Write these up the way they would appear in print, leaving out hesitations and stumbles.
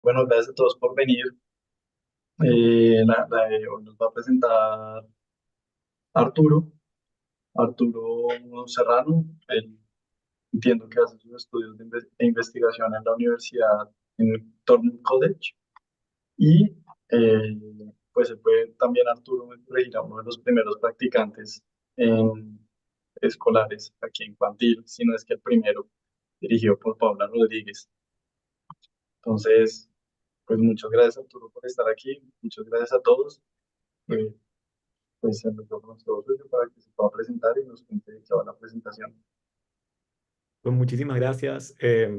Bueno, gracias a todos por venir. La de hoy nos va a presentar Arturo, Arturo Serrano. Él entiendo que hace sus estudios de investigación en la universidad en Dartmouth College. Y pues se fue también Arturo me corregirá, uno de los primeros practicantes en escolares aquí en Cuantil, si no es que el primero, dirigido por Paula Rodríguez. Entonces, pues muchas gracias Arturo por estar aquí, muchas gracias a todos. Eh, pues el micrófono es todo suyo para que se pueda presentar y nos cuente de qué va la presentación. Pues muchísimas gracias.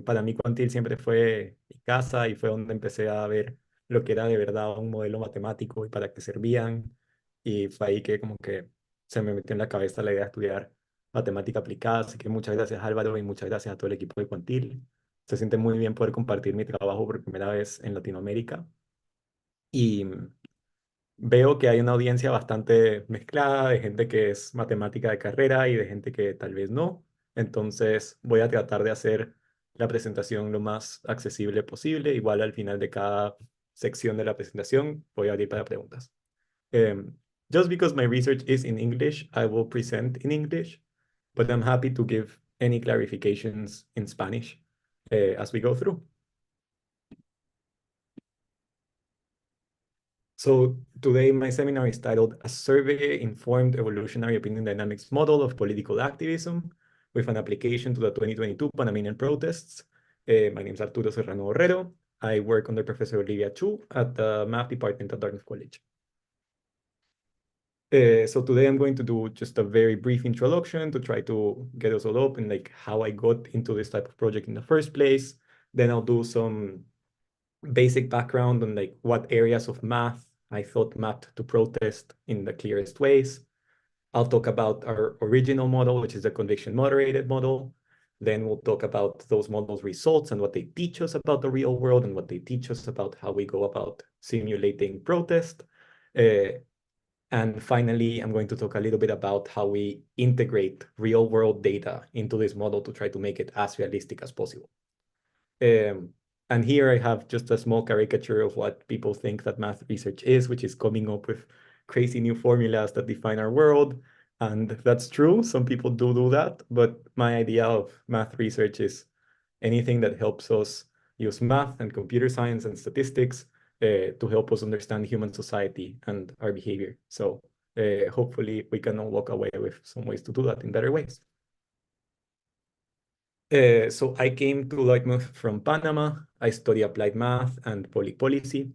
Para mí Quantil siempre fue mi casa y fue donde empecé a ver lo que era de verdad un modelo matemático y para qué servían. Y fue ahí que como que se me metió en la cabeza la idea de estudiar matemática aplicada. Así que muchas gracias Álvaro y muchas gracias a todo el equipo de Quantil. Se siente muy bien poder compartir mi trabajo por primera vez en Latinoamérica. Y veo que hay una audiencia bastante mezclada de gente que es matemática de carrera y de gente que tal vez no. Entonces voy a tratar de hacer la presentación lo más accesible posible. Igual al final de cada sección de la presentación voy a abrir para preguntas. Um, just because my research is in English, I will present in English, but I'm happy to give any clarifications in Spanish as we go through. So today my seminar is titled A Survey-Informed Evolutionary Opinion Dynamics Model of Political Activism with an application to the 2022 Panamanian protests. My name is Arturo Serrano Herrero. I work under Professor Olivia Chu at the Math Department at Dartmouth College. So today I'm going to do just a very brief introduction to try to get us all up and like how I got into this type of project in the first place. Then I'll do some basic background on like what areas of math I thought mapped to protest in the clearest ways. I'll talk about our original model, which is the conviction moderated model. Then we'll talk about those models' results and what they teach us about the real world and what they teach us about how we go about simulating protest. Uh, and finally, I'm going to talk a little bit about how we integrate real world data into this model to try to make it as realistic as possible. Um, and here I have just a small caricature of what people think that math research is, which is coming up with crazy new formulas that define our world. And that's true. Some people do that. But my idea of math research is anything that helps us use math and computer science and statistics to help us understand human society and our behavior. So hopefully we can all walk away with some ways to do that in better ways. So I came to Dartmouth from Panama. I study applied math and public policy.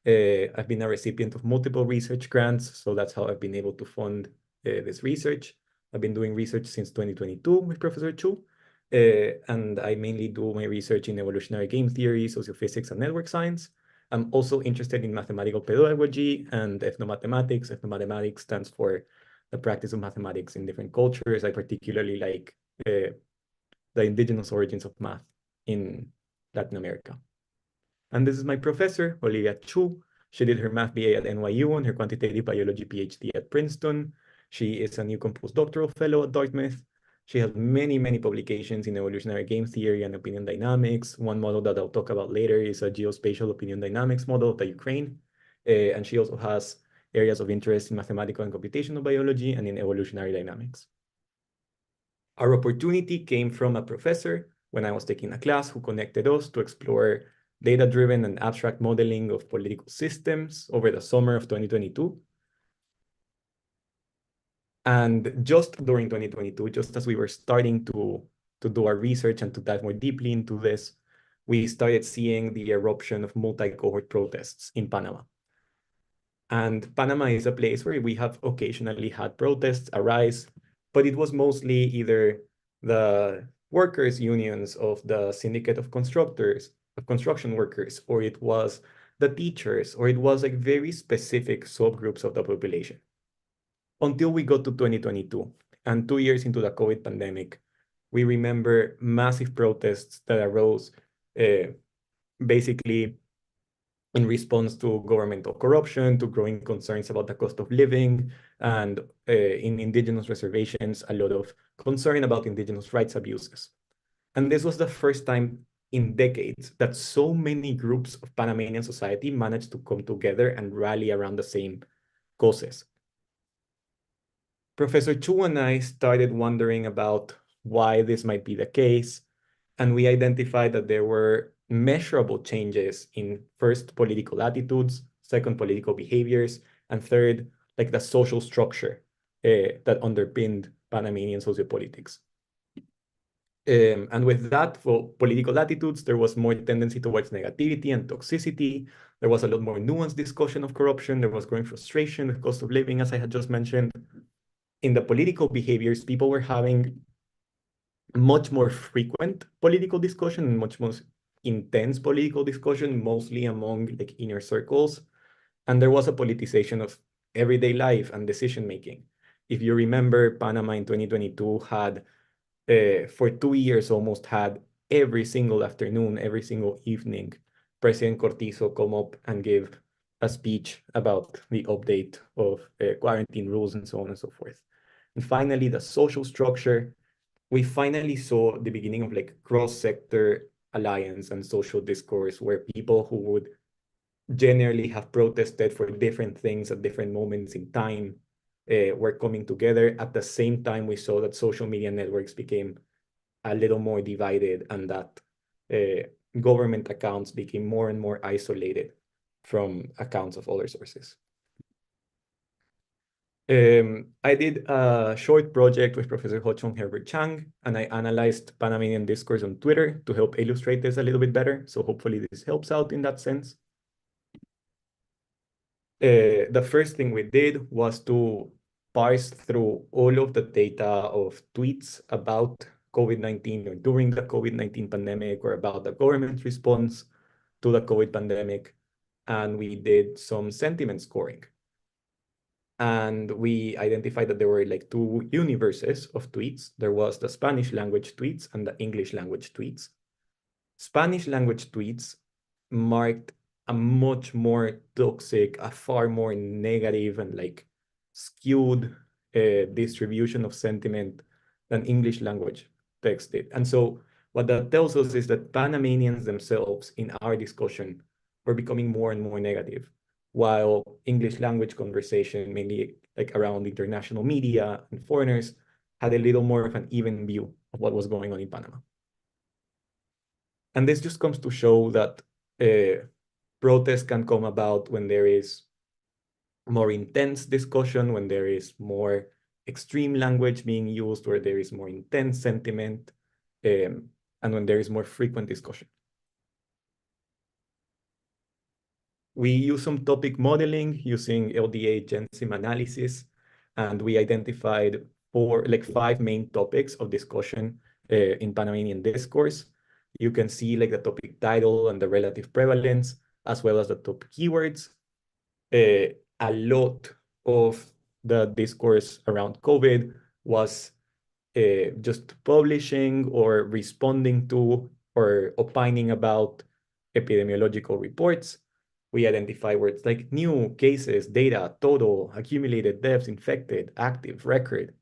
I've been a recipient of multiple research grants, so that's how I've been able to fund this research. I've been doing research since 2022 with Professor Chu, and I mainly do my research in evolutionary game theory, sociophysics, and network science. I'm also interested in mathematical pedagogy and ethnomathematics. Ethnomathematics stands for the practice of mathematics in different cultures. I particularly like the indigenous origins of math in Latin America. And this is my professor, Olivia Chu. She did her math BA at NYU and her quantitative biology PhD at Princeton. She is a Newcomb postdoctoral fellow at Dartmouth. She has many publications in evolutionary game theory and opinion dynamics. One model that I'll talk about later is a geospatial opinion dynamics model of the Ukraine. And she also has areas of interest in mathematical and computational biology and in evolutionary dynamics. Our opportunity came from a professor when I was taking a class who connected us to explore data-driven and abstract modeling of political systems over the summer of 2022. And just during 2022, just as we were starting to do our research and to dive more deeply into this, we started seeing the eruption of multi-cohort protests in Panama. And Panama is a place where we have occasionally had protests arise, but it was mostly either the workers' unions of the Syndicate of Construction Workers, or it was the teachers, or it was like very specific subgroups of the population. Until we got to 2022, and 2 years into the COVID pandemic, we remember massive protests that arose basically in response to governmental corruption, to growing concerns about the cost of living, and in indigenous reservations, a lot of concern about indigenous rights abuses. And this was the first time in decades that so many groups of Panamanian society managed to come together and rally around the same causes. Professor Chu and I started wondering about why this might be the case, and we identified that there were measurable changes in first political attitudes, second political behaviors, and third, like the social structure that underpinned Panamanian sociopolitics. And with that, for political attitudes, there was more tendency towards negativity and toxicity. There was a lot more nuanced discussion of corruption. There was growing frustration with cost of living, as I had just mentioned. In the political behaviors, people were having much more frequent political discussion and much more intense political discussion, mostly among like inner circles. And there was a politicization of everyday life and decision making. If you remember, Panama in 2022 had, for 2 years, almost had every single afternoon, every single evening, President Cortizo come up and give a speech about the update of quarantine rules and so on and so forth. And finally, the social structure, we finally saw the beginning of like cross-sector alliance and social discourse where people who would generally have protested for different things at different moments in time were coming together. At the same time, we saw that social media networks became a little more divided and that government accounts became more and more isolated from accounts of other sources. I did a short project with Professor Ho Chung Herbert Chang, and I analyzed Panamanian discourse on Twitter to help illustrate this a little bit better. So hopefully this helps out in that sense. The first thing we did was to parse through all of the data of tweets about COVID-19 or during the COVID-19 pandemic or about the government's response to the COVID pandemic. And we did some sentiment scoring. And we identified that there were like two universes of tweets. There was the Spanish language tweets and the English language tweets. Spanish language tweets marked a much more toxic, a far more negative and like skewed distribution of sentiment than English language text did. And so what that tells us is that Panamanians themselves in our discussion were becoming more and more negative, while English language conversation, mainly like around international media and foreigners, had a little more of an even view of what was going on in Panama. And this just comes to show that protests can come about when there is more intense discussion, when there is more extreme language being used, where there is more intense sentiment, and when there is more frequent discussion. We use some topic modeling using LDA GenSim analysis, and we identified five main topics of discussion in Panamanian discourse. You can see like the topic title and the relative prevalence, as well as the top keywords. A lot of the discourse around COVID was just publishing or responding to or opining about epidemiological reports. We identify words like new, cases, data, total, accumulated deaths, infected, active, record.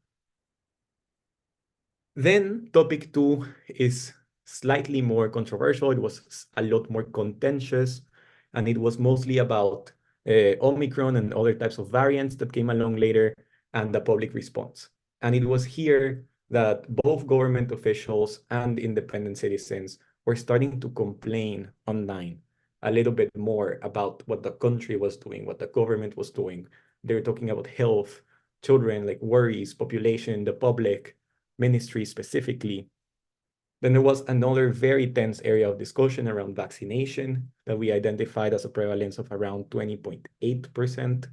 Then topic 2 is slightly more controversial. It was a lot more contentious, and it was mostly about Omicron and other types of variants that came along later and the public response. And it was here that both government officials and independent citizens were starting to complain online a little bit more about what the country was doing, what the government was doing. They were talking about health, children, like worries, population, the public, ministry specifically. Then there was another very tense area of discussion around vaccination that we identified as a prevalence of around 20.8%.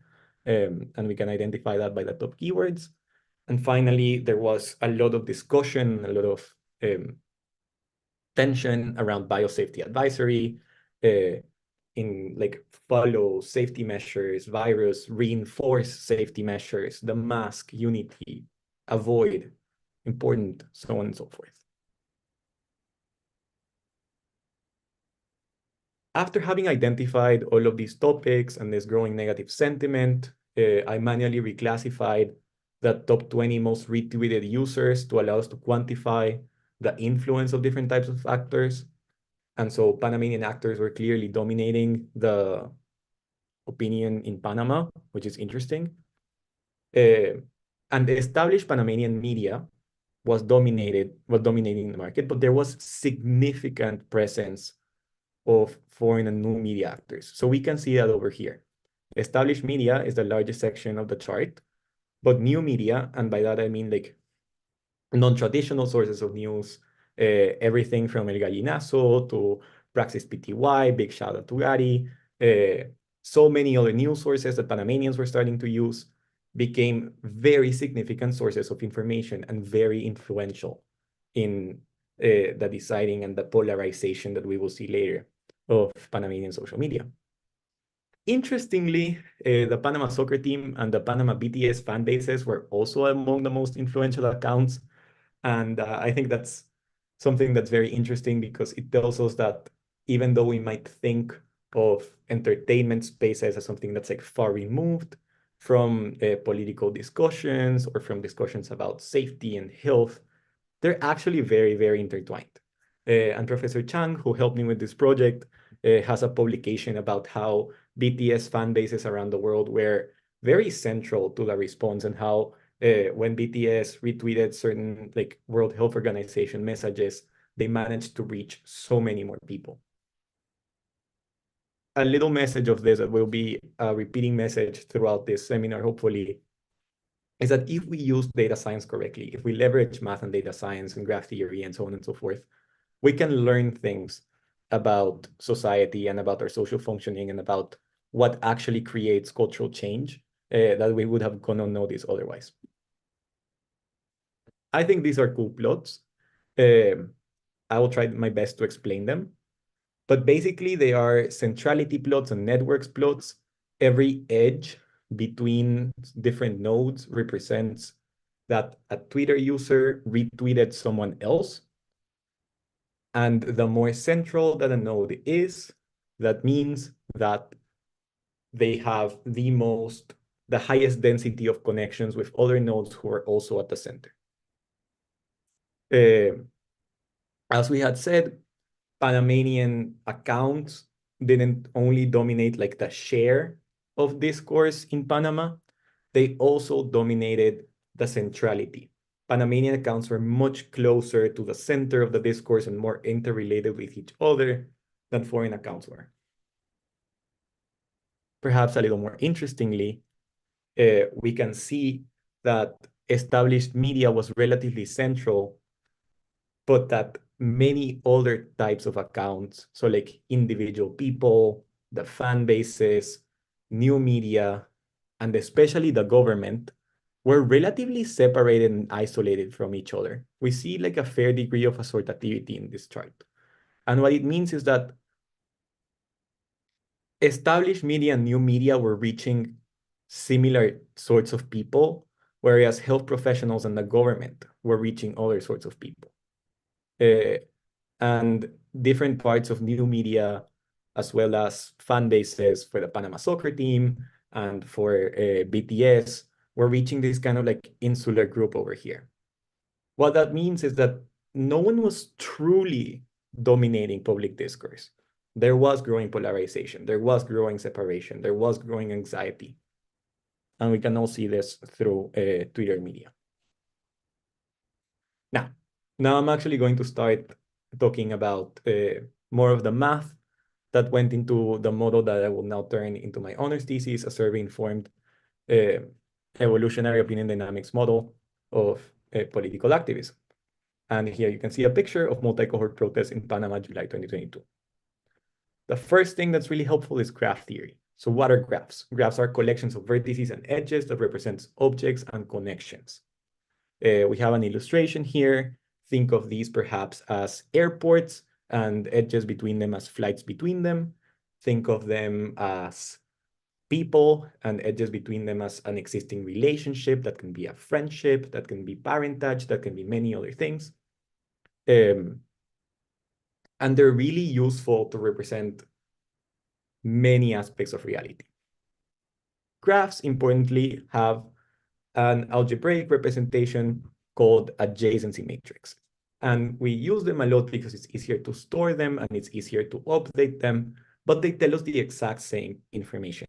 And we can identify that by the top keywords. And finally, there was a lot of discussion, a lot of tension around biosafety advisory, in like follow safety measures, virus, reinforce safety measures, the mask, unity, avoid, important, so on and so forth. After having identified all of these topics and this growing negative sentiment, I manually reclassified the top 20 most retweeted users to allow us to quantify the influence of different types of factors. And so Panamanian actors were clearly dominating the opinion in Panama, which is interesting. And the established Panamanian media was dominating the market, but there was significant presence of foreign and new media actors. So we can see that over here. Established media is the largest section of the chart, but new media, and by that I mean like non-traditional sources of news, everything from El Gallinazo to Praxis PTY, big shout out to Gary, so many other news sources that Panamanians were starting to use became very significant sources of information and very influential in the deciding and the polarization that we will see later of Panamanian social media. Interestingly, the Panama soccer team and the Panama BTS fan bases were also among the most influential accounts. And I think that's something that's very interesting because it tells us that even though we might think of entertainment spaces as something that's like far removed from political discussions or from discussions about safety and health, they're actually very, very intertwined. And Professor Chang, who helped me with this project, has a publication about how BTS fan bases around the world were very central to the response and how when BTS retweeted certain like World Health Organization messages, they managed to reach so many more people. A little message of this that will be a repeating message throughout this seminar, hopefully, is that if we use data science correctly, if we leverage math and data science and graph theory and so on and so forth, we can learn things about society and about our social functioning and about what actually creates cultural change that we would have gone unnoticed otherwise. I think these are cool plots. I will try my best to explain them. But basically, they are centrality plots and networks plots. Every edge between different nodes represents that a Twitter user retweeted someone else. And the more central that a node is, that means that they have the highest density of connections with other nodes who are also at the center. As we had said, Panamanian accounts didn't only dominate like the share of discourse in Panama, they also dominated the centrality. Panamanian accounts were much closer to the center of the discourse and more interrelated with each other than foreign accounts were. Perhaps a little more interestingly, we can see that established media was relatively central, but that many other types of accounts, so like individual people, the fan bases, new media, and especially the government, were relatively separated and isolated from each other. We see like a fair degree of assortativity in this chart. And what it means is that established media and new media were reaching similar sorts of people, whereas health professionals and the government were reaching other sorts of people. And different parts of new media, as well as fan bases for the Panama soccer team and for BTS, were reaching this kind of like insular group over here. What that means is that no one was truly dominating public discourse. There was growing polarization, there was growing separation, there was growing anxiety. And we can all see this through Twitter media. Now I'm actually going to start talking about more of the math that went into the model that I will now turn into my honors thesis, a survey-informed evolutionary opinion dynamics model of political activism. And here you can see a picture of multi-cohort protests in Panama, July 2022. The first thing that's really helpful is graph theory. So what are graphs? Graphs are collections of vertices and edges that represents objects and connections. We have an illustration here. Think of these perhaps as airports and edges between them as flights between them. Think of them as people and edges between them as an existing relationship. That can be a friendship, that can be parentage, that can be many other things. And they're really useful to represent many aspects of reality. Graphs, importantly, have an algebraic representation called adjacency matrix. And we use them a lot because it's easier to store them and it's easier to update them, but they tell us the exact same information.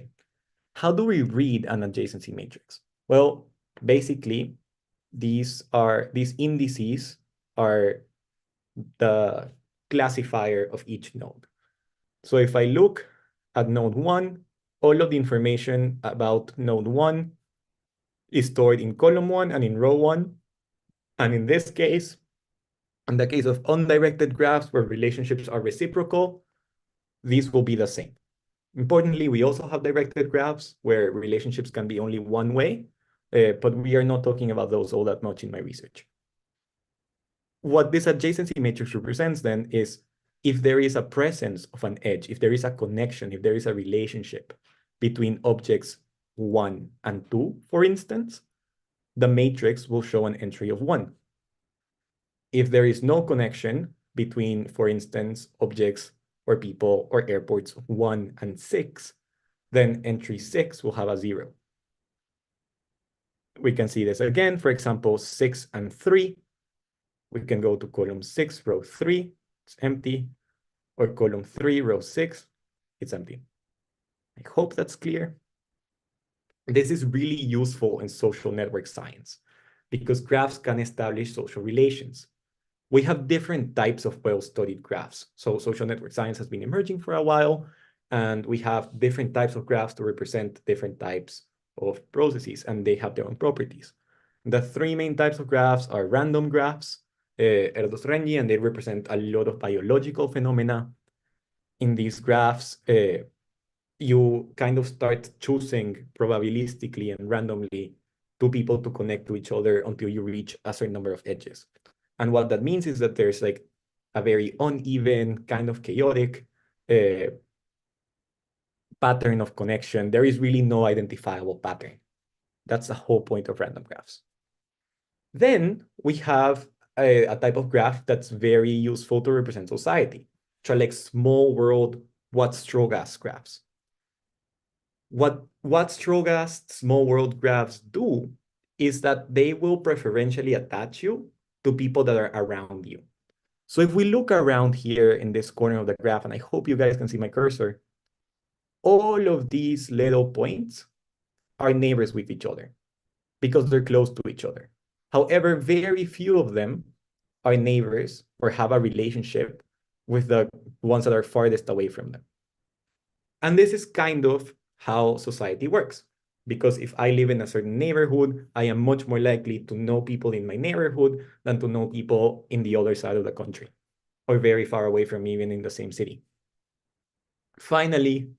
How do we read an adjacency matrix? Well, basically, these indices are the classifier of each node. So if I look at node 1, all of the information about node 1 is stored in column 1 and in row 1. And in this case, in the case of undirected graphs where relationships are reciprocal, these will be the same. Importantly, we also have directed graphs where relationships can be only one way, but we are not talking about those all that much in my research. What this adjacency matrix represents then is if there is a presence of an edge, if there is a connection, if there is a relationship between objects 1 and 2, for instance, the matrix will show an entry of 1. If there is no connection between, for instance, objects or people or airports 1 and 6, then entry 6 will have a 0. We can see this again, for example, 6 and 3. We can go to column 6, row 3, it's empty, or column 3, row 6, it's empty. I hope that's clear. This is really useful in social network science because graphs can establish social relations. We have different types of well-studied graphs. So social network science has been emerging for a while, and we have different types of graphs to represent different types of processes, and they have their own properties. The three main types of graphs are random graphs, Erdos-Renyi, and they represent a lot of biological phenomena. In these graphs, you kind of start choosing probabilistically and randomly two people to connect to each other until you reach a certain number of edges. And what that means is that there's like a very uneven, kind of chaotic pattern of connection. There is really no identifiable pattern. That's the whole point of random graphs. Then we have a type of graph that's very useful to represent society, which are like small world Watt-Strogas graphs. What Watt-Strogas small world graphs do is that they will preferentially attach you to people that are around you. So if we look around here in this corner of the graph, and I hope you guys can see my cursor, all of these little points are neighbors with each other because they're close to each other. However, very few of them are neighbors or have a relationship with the ones that are farthest away from them. And this is kind of how society works. Because if I live in a certain neighborhood, I am much more likely to know people in my neighborhood than to know people in the other side of the country or very far away from me, even in the same city. Finally,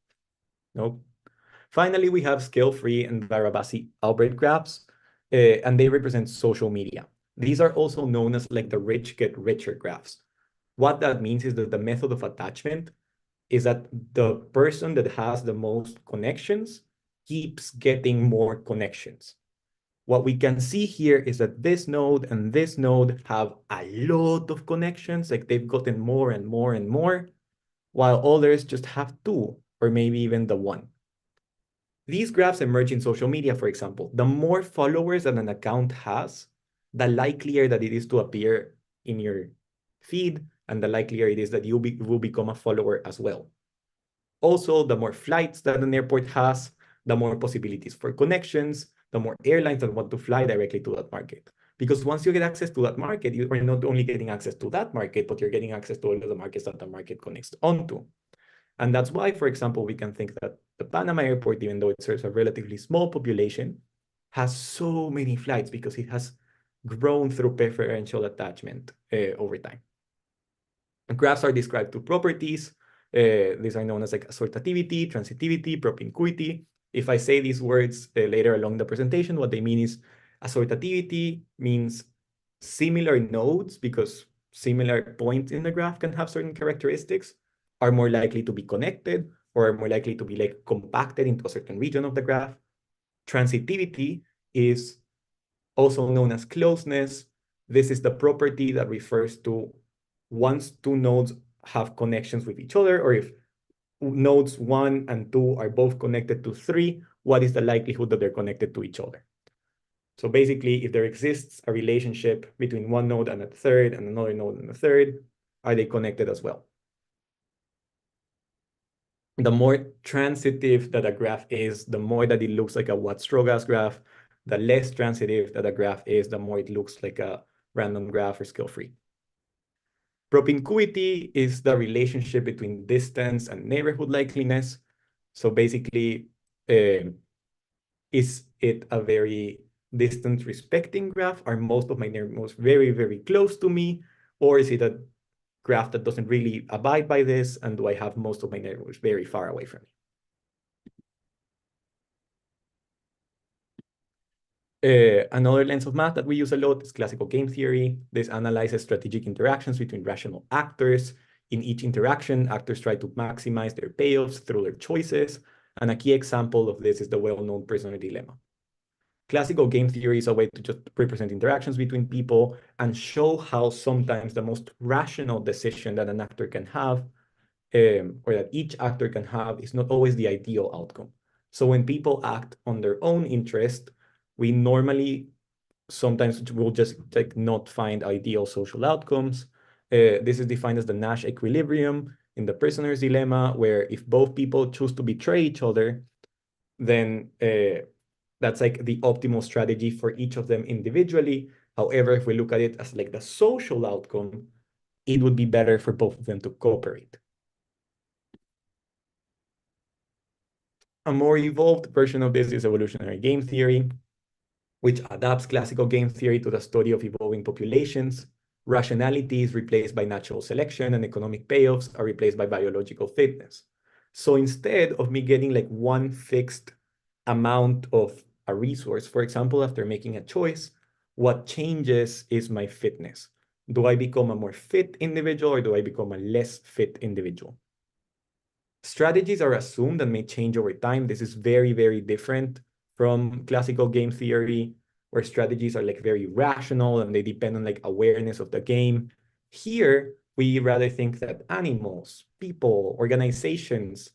we have scale-free and Darabasi-Albrecht graphs, and they represent social media. These are also known as like the rich get richer graphs. What that means is that the method of attachment is that the person that has the most connections keeps getting more connections. What we can see here is that this node and this node have a lot of connections, like they've gotten more and more and more, while others just have 2 or maybe even the 1. These graphs emerge in social media, for example. The more followers that an account has, the likelier that it is to appear in your feed, and the likelier it is that you will become a follower as well. Also, the more flights that an airport has, the more possibilities for connections, the more airlines that want to fly directly to that market. Because once you get access to that market, you are not only getting access to that market, but you're getting access to all of the markets that the market connects onto. And that's why, for example, we can think that the Panama airport, even though it serves a relatively small population, has so many flights because it has grown through preferential attachment over time. And graphs are described through properties. These are known as like assortativity, transitivity, propinquity. If I say these words later along the presentation, what they mean is assortativity means similar nodes, because similar points in the graph can have certain characteristics, are more likely to be connected or are more likely to be like compacted into a certain region of the graph. Transitivity is also known as closeness. This is the property that refers to once 2 nodes have connections with each other, or if nodes 1 and 2 are both connected to 3, what is the likelihood that they're connected to each other? So basically, if there exists a relationship between one node and a third and another node and a third, are they connected as well? The more transitive that a graph is, the more that it looks like a Watt-Strogas graph. The less transitive that a graph is, the more it looks like a random graph or scale-free. Propinquity is the relationship between distance and neighborhood likeliness. So basically, is it a very distance respecting graph? Are most of my neighborhoods very, very close to me? Or is it a graph that doesn't really abide by this? And do I have most of my neighborhoods very far away from me? Another lens of math that we use a lot is classical game theory. This analyzes strategic interactions between rational actors. In each interaction, actors try to maximize their payoffs through their choices. And a key example of this is the well-known prisoner dilemma. Classical game theory is a way to just represent interactions between people and show how sometimes the most rational decision that an actor can have, or that each actor can have, is not always the ideal outcome. So when people act on their own interest, we normally sometimes will just like not find ideal social outcomes. This is defined as the Nash equilibrium in the prisoner's dilemma, where if both people choose to betray each other, then that's like the optimal strategy for each of them individually. However, if we look at it as like the social outcome, it would be better for both of them to cooperate. A more evolved version of this is evolutionary game theory, which adapts classical game theory to the study of evolving populations. Rationality is replaced by natural selection, and economic payoffs are replaced by biological fitness. So instead of me getting like one fixed amount of a resource, for example, after making a choice, what changes is my fitness. Do I become a more fit individual or do I become a less fit individual? Strategies are assumed and may change over time. This is very, very different from classical game theory, where strategies are like very rational and they depend on like awareness of the game. Here, we rather think that animals, people, organizations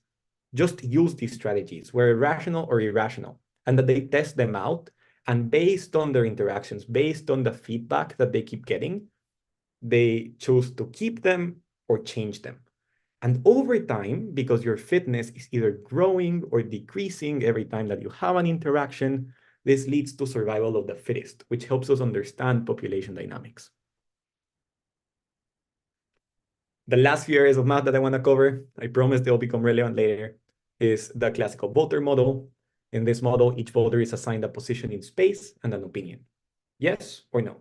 just use these strategies, whether rational or irrational, and that they test them out. And based on their interactions, based on the feedback that they keep getting, they choose to keep them or change them. And over time, because your fitness is either growing or decreasing every time that you have an interaction, this leads to survival of the fittest, which helps us understand population dynamics. The last few areas of math that I want to cover, I promise they'll become relevant later, is the classical voter model. In this model, each voter is assigned a position in space and an opinion. Yes or no?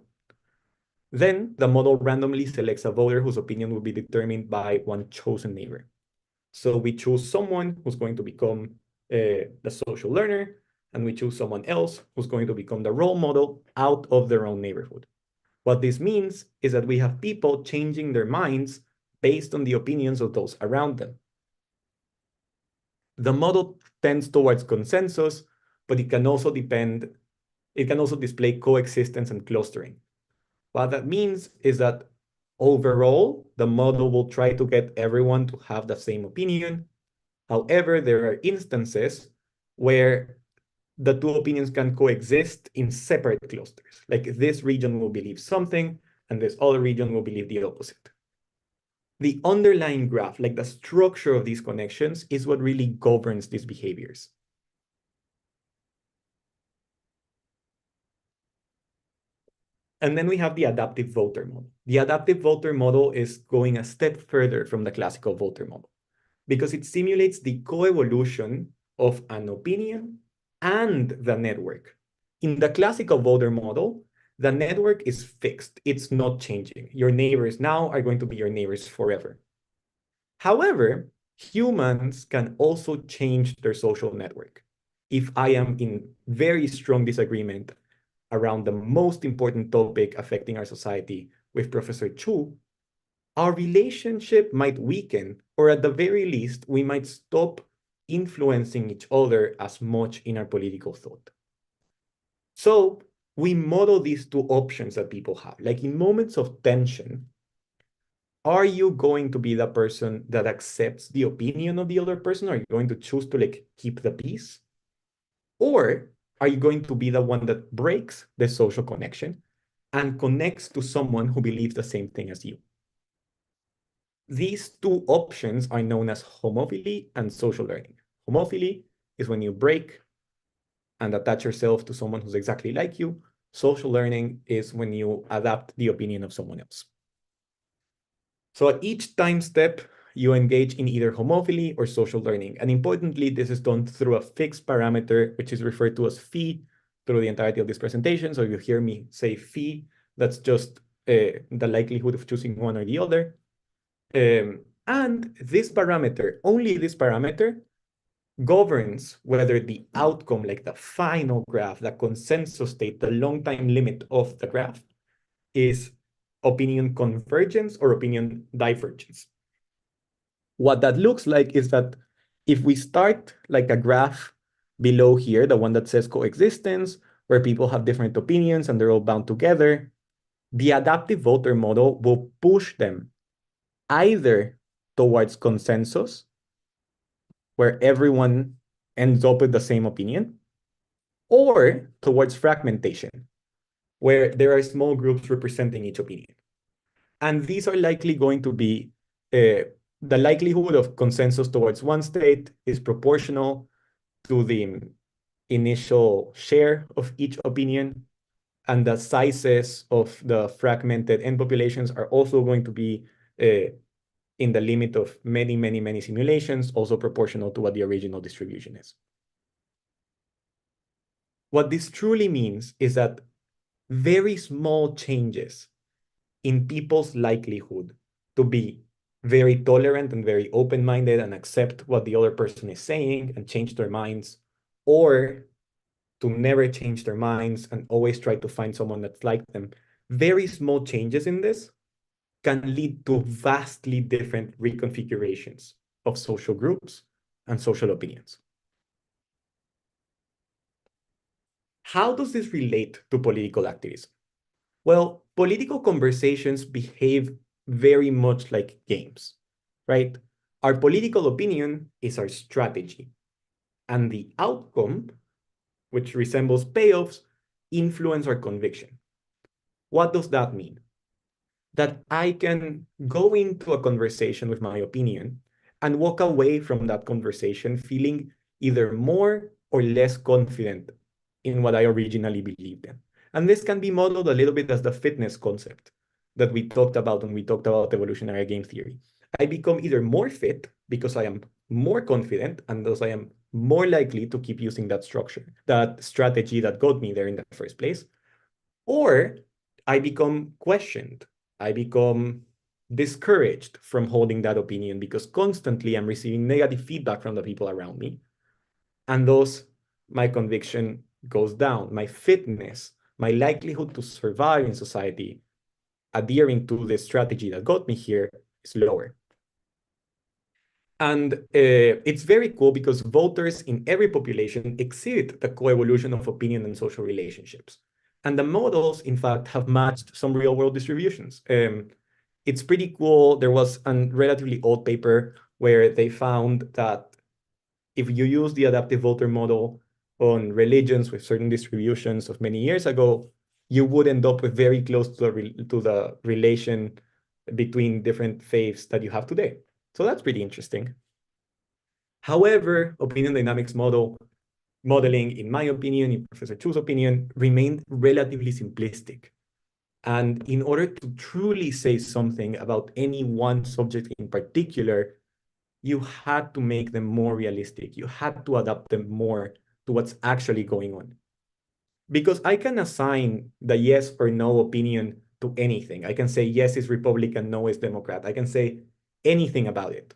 Then the model randomly selects a voter whose opinion will be determined by one chosen neighbor. So we choose someone who's going to become the social learner, and we choose someone else who's going to become the role model out of their own neighborhood. What this means is that we have people changing their minds based on the opinions of those around them. The model tends towards consensus, but it can also display coexistence and clustering. What that means is that overall, the model will try to get everyone to have the same opinion. However, there are instances where the two opinions can coexist in separate clusters. Like this region will believe something, and this other region will believe the opposite. The underlying graph, like the structure of these connections, is what really governs these behaviors. And then we have the adaptive voter model. The adaptive voter model is going a step further from the classical voter model because it simulates the coevolution of an opinion and the network. In the classical voter model, the network is fixed. It's not changing. Your neighbors now are going to be your neighbors forever. However, humans can also change their social network. If I am in very strong disagreement around the most important topic affecting our society with Professor Chu, our relationship might weaken, or at the very least, we might stop influencing each other as much in our political thought. So we model these two options that people have. Like in moments of tension, are you going to be the person that accepts the opinion of the other person? Or are you going to choose to like keep the peace? Or are you going to be the one that breaks the social connection and connects to someone who believes the same thing as you? These two options are known as homophily and social learning. Homophily is when you break and attach yourself to someone who's exactly like you. Social learning is when you adapt the opinion of someone else. So at each time step, you engage in either homophily or social learning. And importantly, this is done through a fixed parameter, which is referred to as phi through the entirety of this presentation. So if you hear me say phi, that's just the likelihood of choosing one or the other. And this parameter, only this parameter, governs whether the outcome, like the final graph, the consensus state, the long time limit of the graph, is opinion convergence or opinion divergence. What that looks like is that if we start like a graph below here, the one that says coexistence, where people have different opinions and they're all bound together, the adaptive voter model will push them either towards consensus, where everyone ends up with the same opinion, or towards fragmentation, where there are small groups representing each opinion. And these are likely going to be, the likelihood of consensus towards one state is proportional to the initial share of each opinion. And the sizes of the fragmented end populations are also going to be in the limit of many, many, many simulations, also proportional to what the original distribution is. What this truly means is that very small changes in people's likelihood to be very tolerant and very open-minded and accept what the other person is saying and change their minds, or to never change their minds and always try to find someone that's like them. Very small changes in this can lead to vastly different reconfigurations of social groups and social opinions. How does this relate to political activism? Well, political conversations behave very much like games, right? Our political opinion is our strategy, and the outcome, which resembles payoffs, influence our conviction. What does that mean? That I can go into a conversation with my opinion and walk away from that conversation feeling either more or less confident in what I originally believed in. And this can be modeled a little bit as the fitness concept that we talked about when we talked about evolutionary game theory. I become either more fit because I am more confident, and thus I am more likely to keep using that structure, that strategy that got me there in the first place, or I become questioned. I become discouraged from holding that opinion because constantly I'm receiving negative feedback from the people around me. And thus, my conviction goes down. My fitness, my likelihood to survive in society, adhering to the strategy that got me here, is lower. And it's very cool because voters in every population exhibit the coevolution of opinion and social relationships. And the models, in fact, have matched some real-world distributions. It's pretty cool. There was a relatively old paper where they found that if you use the adaptive voter model on religions with certain distributions of many years ago, you would end up with very close to the relation between different faiths that you have today. So that's pretty interesting. However, opinion dynamics modeling, in my opinion, in Professor Chu's opinion, remained relatively simplistic. And in order to truly say something about any one subject in particular, you had to make them more realistic. You had to adapt them more to what's actually going on. Because I can assign the yes or no opinion to anything. I can say yes is Republican, no is Democrat. I can say anything about it.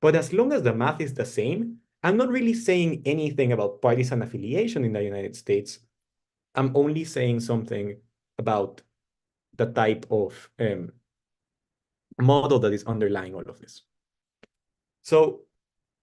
But as long as the math is the same, I'm not really saying anything about partisan affiliation in the United States. I'm only saying something about the type of model that is underlying all of this. So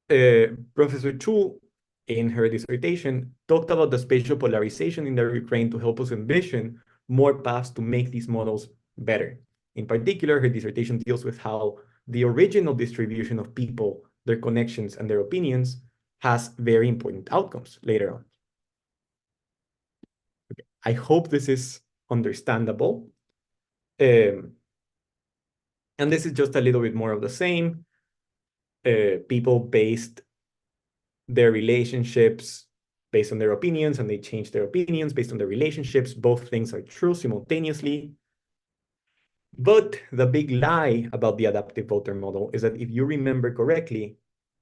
Professor Chu, in her dissertation, talked about the spatial polarization in the Ukraine to help us envision more paths to make these models better. In particular, her dissertation deals with how the original distribution of people, their connections, and their opinions has very important outcomes later on. I hope this is understandable. And this is just a little bit more of the same. People based their relationships based on their opinions, and they change their opinions based on their relationships. Both things are true simultaneously. But the big lie about the adaptive voter model is that if you remember correctly,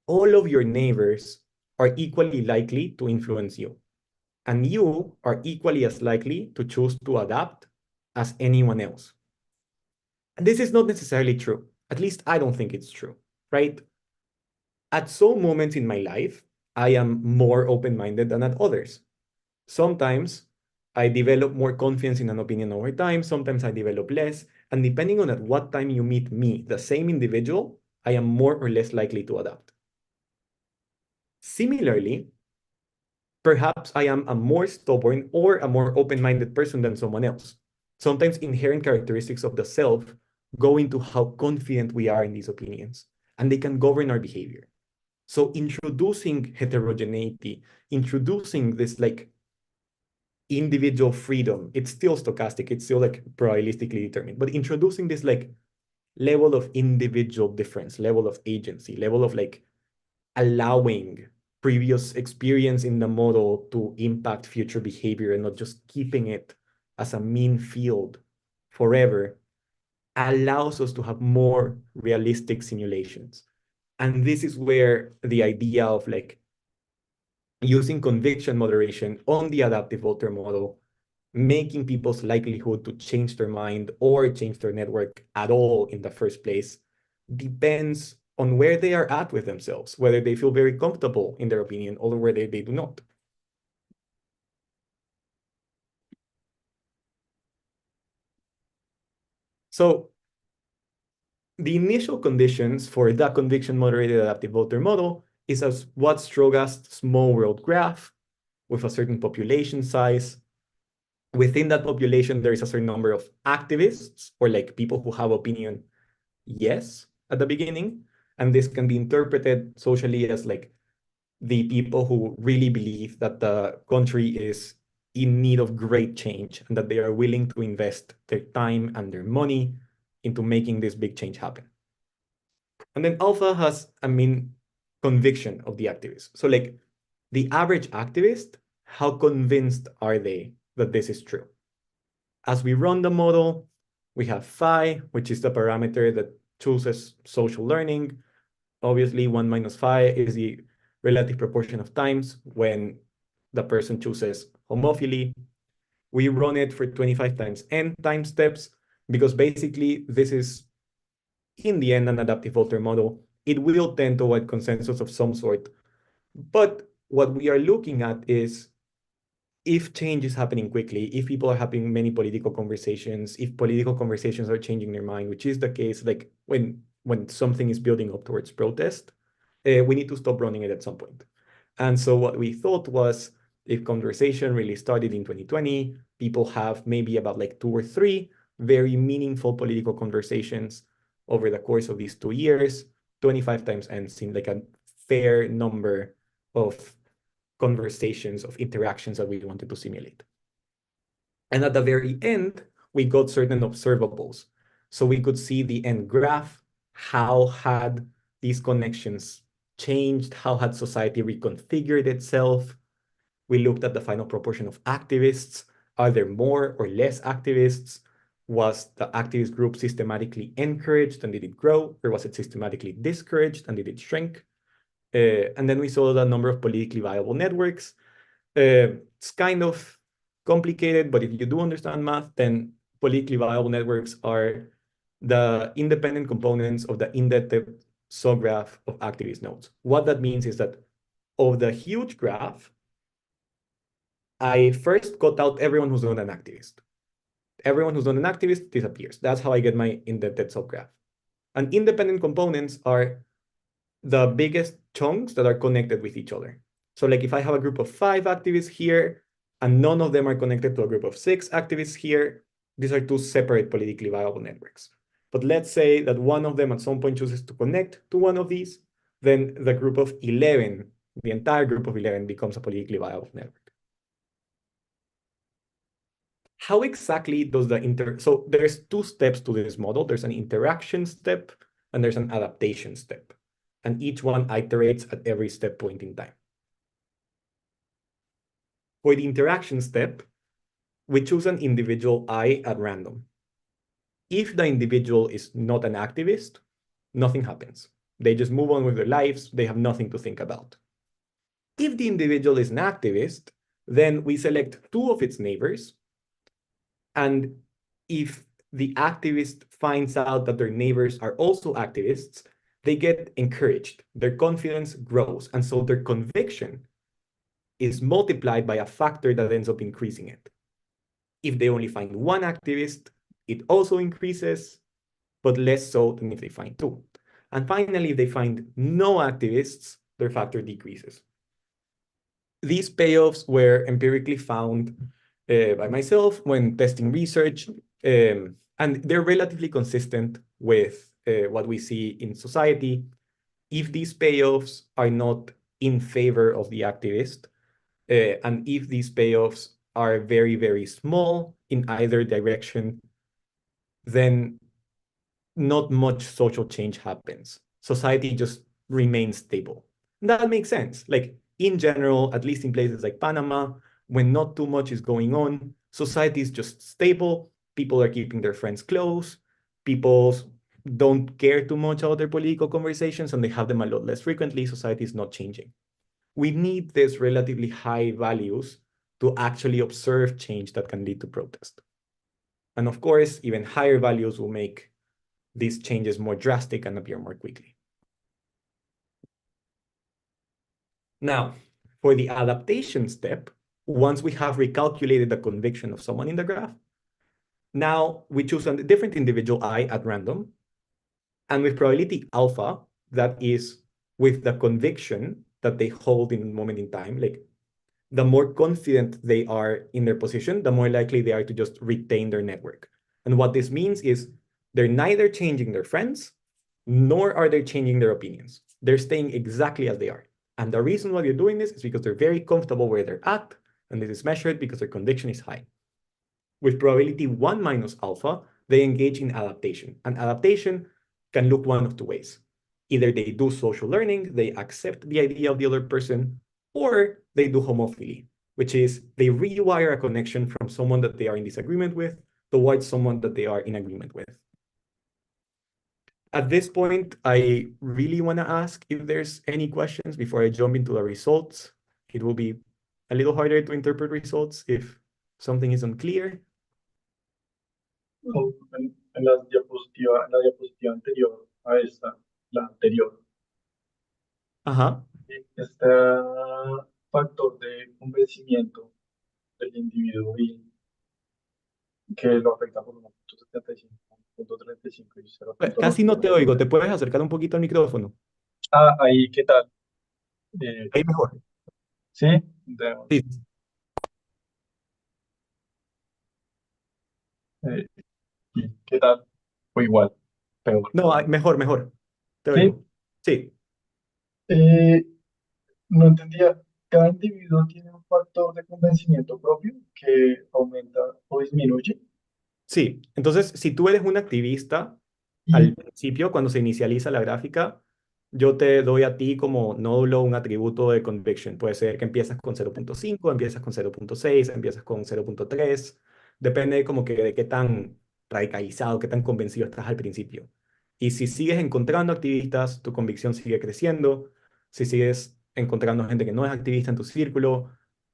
all of your neighbors are equally likely to influence you. And you are equally as likely to choose to adapt as anyone else. And this is not necessarily true. At least I don't think it's true, right? At some moments in my life, I am more open-minded than at others. Sometimes I develop more confidence in an opinion over time. Sometimes I develop less. And depending on at what time you meet me, the same individual, I am more or less likely to adapt. Similarly, perhaps I am a more stubborn or a more open-minded person than someone else. Sometimes inherent characteristics of the self go into how confident we are in these opinions, and they can govern our behavior. So introducing heterogeneity, introducing this like individual freedom, it's still stochastic, it's still like probabilistically determined, but introducing this like level of individual difference, level of agency, level of like allowing previous experience in the model to impact future behavior and not just keeping it as a mean field forever, allows us to have more realistic simulations. And this is where the idea of like using conviction moderation on the adaptive voter model, making people's likelihood to change their mind or change their network at all in the first place depends on where they are at with themselves, whether they feel very comfortable in their opinion or whether they do not. So the initial conditions for the conviction moderated adaptive voter model is as what Strogas small world graph with a certain population size. Within that population, there is a certain number of activists or like people who have opinion yes at the beginning. And this can be interpreted socially as like the people who really believe that the country is in need of great change and that they are willing to invest their time and their money into making this big change happen. And then alpha has a mean conviction of the activist. So like the average activist, how convinced are they that this is true? As we run the model, we have phi, which is the parameter that chooses social learning. Obviously, 1 minus phi is the relative proportion of times when the person chooses homophily. We run it for 25 times n time steps because basically this is, in the end, an adaptive voter model. It will tend toward consensus of some sort. But what we are looking at is if change is happening quickly, if people are having many political conversations, if political conversations are changing their mind, which is the case, like when something is building up towards protest, we need to stop running it at some point. And so what we thought was, if conversation really started in 2020, people have maybe about like 2 or 3 very meaningful political conversations over the course of these 2 years. 25 times n seemed like a fair number of conversations, of interactions that we wanted to simulate. And at the very end, we got certain observables. So we could see the end graph, how had these connections changed, how had society reconfigured itself. We looked at the final proportion of activists. Are there more or less activists? Was the activist group systematically encouraged and did it grow? Or was it systematically discouraged and did it shrink? And then we saw the number of politically viable networks. It's kind of complicated, but if you do understand math, then politically viable networks are the independent components of the indented subgraph of activist nodes. What that means is that of the huge graph, I first cut out everyone who's not an activist. Everyone who's not an activist disappears. That's how I get my indented subgraph. And independent components are the biggest chunks that are connected with each other. So like if I have a group of 5 activists here and none of them are connected to a group of 6 activists here, these are 2 separate politically viable networks. But let's say that one of them at some point chooses to connect to one of these, then the group of 11, the entire group of 11 becomes a politically viable network. how exactly does so there's two steps to this model. There's an interaction step and there's an adaptation step. And each one iterates at every step point in time. For the interaction step, we choose an individual I at random. If the individual is not an activist, nothing happens. They just move on with their lives. They have nothing to think about. If the individual is an activist, then we select two of its neighbors. And if the activist finds out that their neighbors are also activists, they get encouraged. Their confidence grows. And so their conviction is multiplied by a factor that ends up increasing it. If they only find one activist, it also increases, but less so than if they find two. And finally, if they find no activists, their factor decreases. These payoffs were empirically found by myself when testing research, and they're relatively consistent with what we see in society. If these payoffs are not in favor of the activist, and if these payoffs are very, very small in either direction, then not much social change happens. Society just remains stable. And that makes sense. Like in general, at least in places like Panama, when not too much is going on, society is just stable. People are keeping their friends close. People don't care too much about their political conversations and they have them a lot less frequently. Society is not changing. We need these relatively high values to actually observe change that can lead to protest. And of course, even higher values will make these changes more drastic and appear more quickly. Now, for the adaptation step, once we have recalculated the conviction of someone in the graph, now we choose a different individual I at random, and with probability alpha, that is with the conviction that they hold in a moment in time, like the more confident they are in their position, the more likely they are to just retain their network. And what this means is they're neither changing their friends, nor are they changing their opinions. They're staying exactly as they are. And the reason why they're doing this is because they're very comfortable where they're at, and this is measured because their conviction is high. With probability 1 minus alpha, they engage in adaptation. And adaptation can look one of two ways. Either they do social learning, they accept the idea of the other person, or they do homophily, which is they rewire a connection from someone that they are in disagreement with towards someone that they are in agreement with. At this point, I really want to ask if there's any questions before I jump into the results. It will be a little harder to interpret results if something is unclear. No, en en la diapositiva anterior a esta, la anterior, Ajá. este factor de convencimiento del individuo y que lo afecta por 1.75, 1.35 y Casi no te 0.99. oigo. ¿Te puedes acercar un poquito al micrófono? Ah, ahí, ¿qué tal? Eh, Ahí mejor. sí, Sí. eh, sí, ¿qué tal? O igual, peor. No, mejor, mejor. Te Sí, oigo. Sí. eh, no entendía. Cada individuo tiene un factor de convencimiento propio que aumenta o disminuye. Sí, entonces si tú eres un activista, al Y, principio, cuando se inicializa la gráfica, yo te doy a ti como nódulo un atributo de conviction. Puede ser que empiezas con 0.5, empiezas con 0.6, empiezas con 0.3. Depende como que de qué tan radicalizado, qué tan convencido estás al principio. Y si sigues encontrando activistas, tu convicción sigue creciendo. Si sigues encontrando gente que no es activista en tu círculo,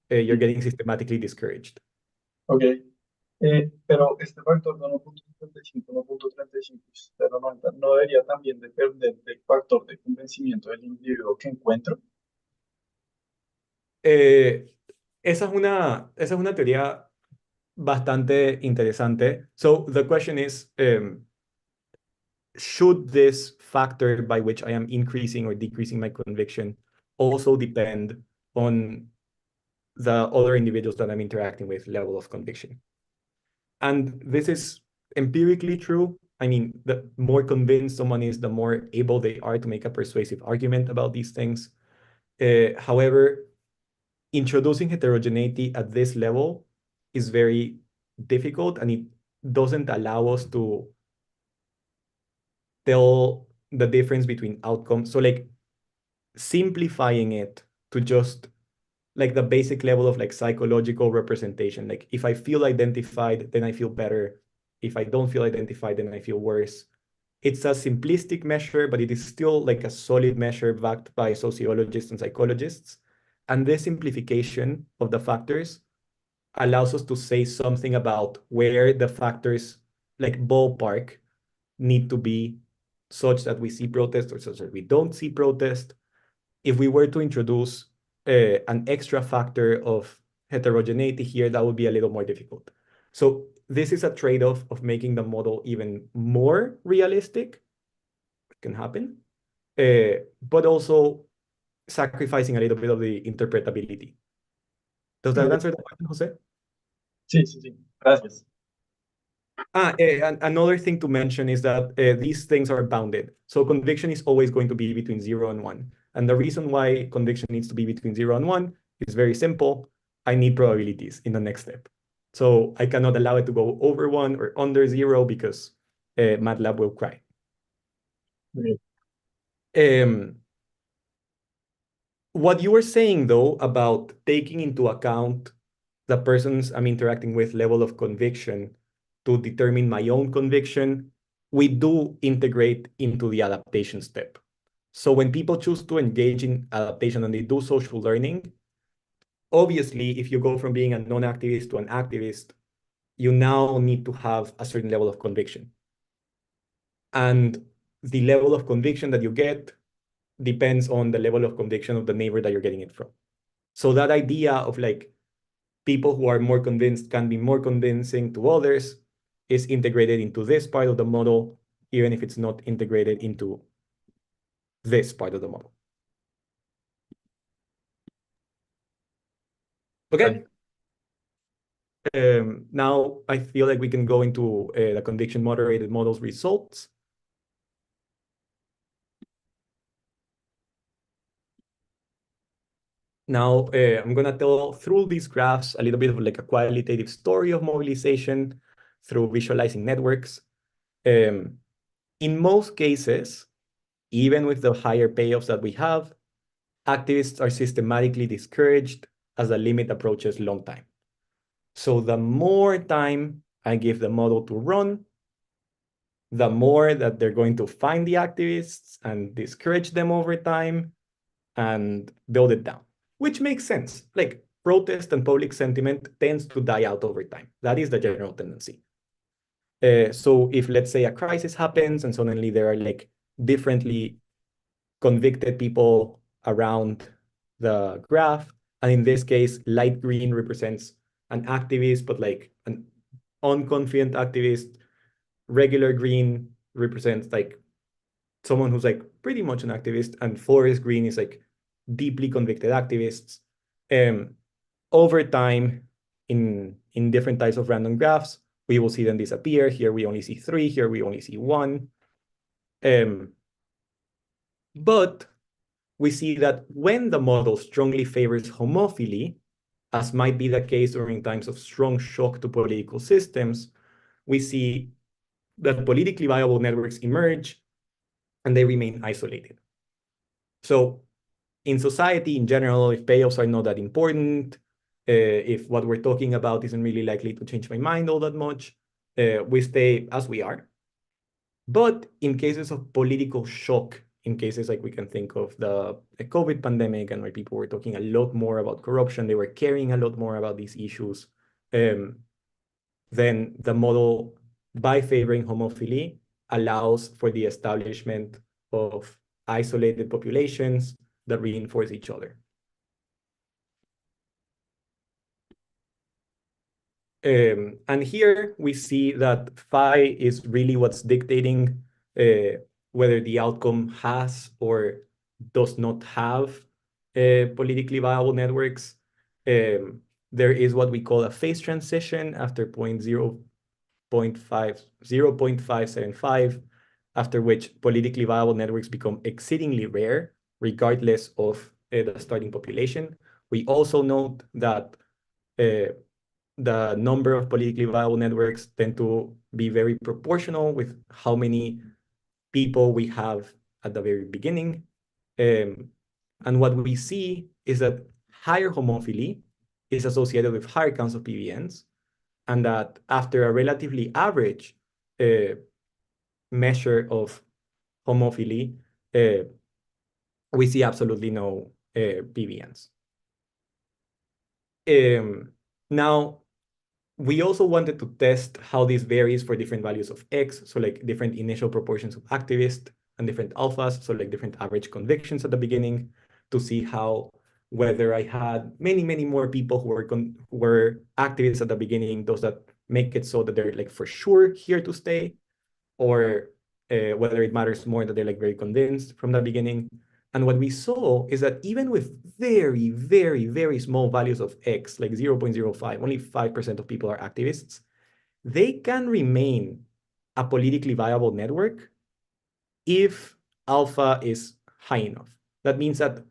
you're getting systematically discouraged. ok, pero este factor de 1.75, 1.35 y 0.90 no debería también depender del factor de convencimiento del individuo que encuentro. Eh, esa es una teoría bastante interesante. So the question is, should this factor by which I am increasing or decreasing my conviction also depend on the other individuals that I'm interacting with level of conviction? And this is empirically true. I mean, the more convinced someone is, the more able they are to make a persuasive argument about these things. However, introducing heterogeneity at this level is very difficult, and it doesn't allow us to tell the difference between outcomes. So like simplifying it to just like the basic level of like psychological representation. Like if I feel identified, then I feel better. If I don't feel identified, then I feel worse. It's a simplistic measure, but it is still like a solid measure backed by sociologists and psychologists. And this simplification of the factors allows us to say something about where the factors, like ballpark, need to be such that we see protest or such that we don't see protest. If we were to introduce an extra factor of heterogeneity here, that would be a little more difficult. So this is a trade-off of making the model even more realistic. It can happen, but also sacrificing a little bit of the interpretability. Does that answer the question, Jose? Sí, sí, sí. Gracias. And another thing to mention is that these things are bounded. So conviction is always going to be between 0 and 1. And the reason why conviction needs to be between 0 and 1 is very simple. I need probabilities in the next step. So I cannot allow it to go over 1 or under 0 because MATLAB will cry. Okay. What you were saying, though, about taking into account the persons I'm interacting with level of conviction to determine my own conviction, we do integrate into the adaptation step. So when people choose to engage in adaptation and they do social learning, obviously, if you go from being a non-activist to an activist, you now need to have a certain level of conviction. And the level of conviction that you get depends on the level of conviction of the neighbor that you're getting it from. So that idea of like people who are more convinced can be more convincing to others is integrated into this part of the model, even if it's not integrated into this part of the model. Okay. Now I feel like we can go into the conviction moderated model's results. Now I'm gonna tell through these graphs a little bit of like a qualitative story of mobilization through visualizing networks. In most cases, even with the higher payoffs that we have, activists are systematically discouraged as the limit approaches long time. So the more time I give the model to run, the more that they're going to find the activists and discourage them over time and build it down, which makes sense. Like protest and public sentiment tends to die out over time. That is the general tendency. So if, let's say, a crisis happens and suddenly there are like differently convicted people around the graph, and in this case, light green represents an activist, but like an unconfident activist. Regular green represents like someone who's like pretty much an activist, and forest green is like deeply convicted activists. Over time, in different types of random graphs, we will see them disappear. Here we only see 3, here we only see 1. But we see that when the model strongly favors homophily, as might be the case during times of strong shock to political systems, we see that politically viable networks emerge and they remain isolated. So in society in general, if payoffs are not that important, if what we're talking about isn't really likely to change my mind all that much, we stay as we are. But in cases of political shock, in cases like we can think of the COVID pandemic and where people were talking a lot more about corruption, they were caring a lot more about these issues, then the model, by favoring homophily, allows for the establishment of isolated populations that reinforce each other. And here we see that phi is really what's dictating whether the outcome has or does not have politically viable networks. There is what we call a phase transition after 0.575, after which politically viable networks become exceedingly rare, regardless of the starting population. We also note that the number of politically viable networks tend to be very proportional with how many people we have at the very beginning. And what we see is that higher homophily is associated with higher counts of PVNs, and that after a relatively average measure of homophily, we see absolutely no PVNs. Now, we also wanted to test how this varies for different values of X, so like different initial proportions of activists and different alphas, so like different average convictions at the beginning, to see how whether I had many, many more people who were activists at the beginning, those that make it so that they're like for sure here to stay, or whether it matters more that they're like very convinced from the beginning. And what we saw is that even with very, very, very small values of X, like 0.05, only 5% of people are activists, they can remain a politically viable network if alpha is high enough. That means that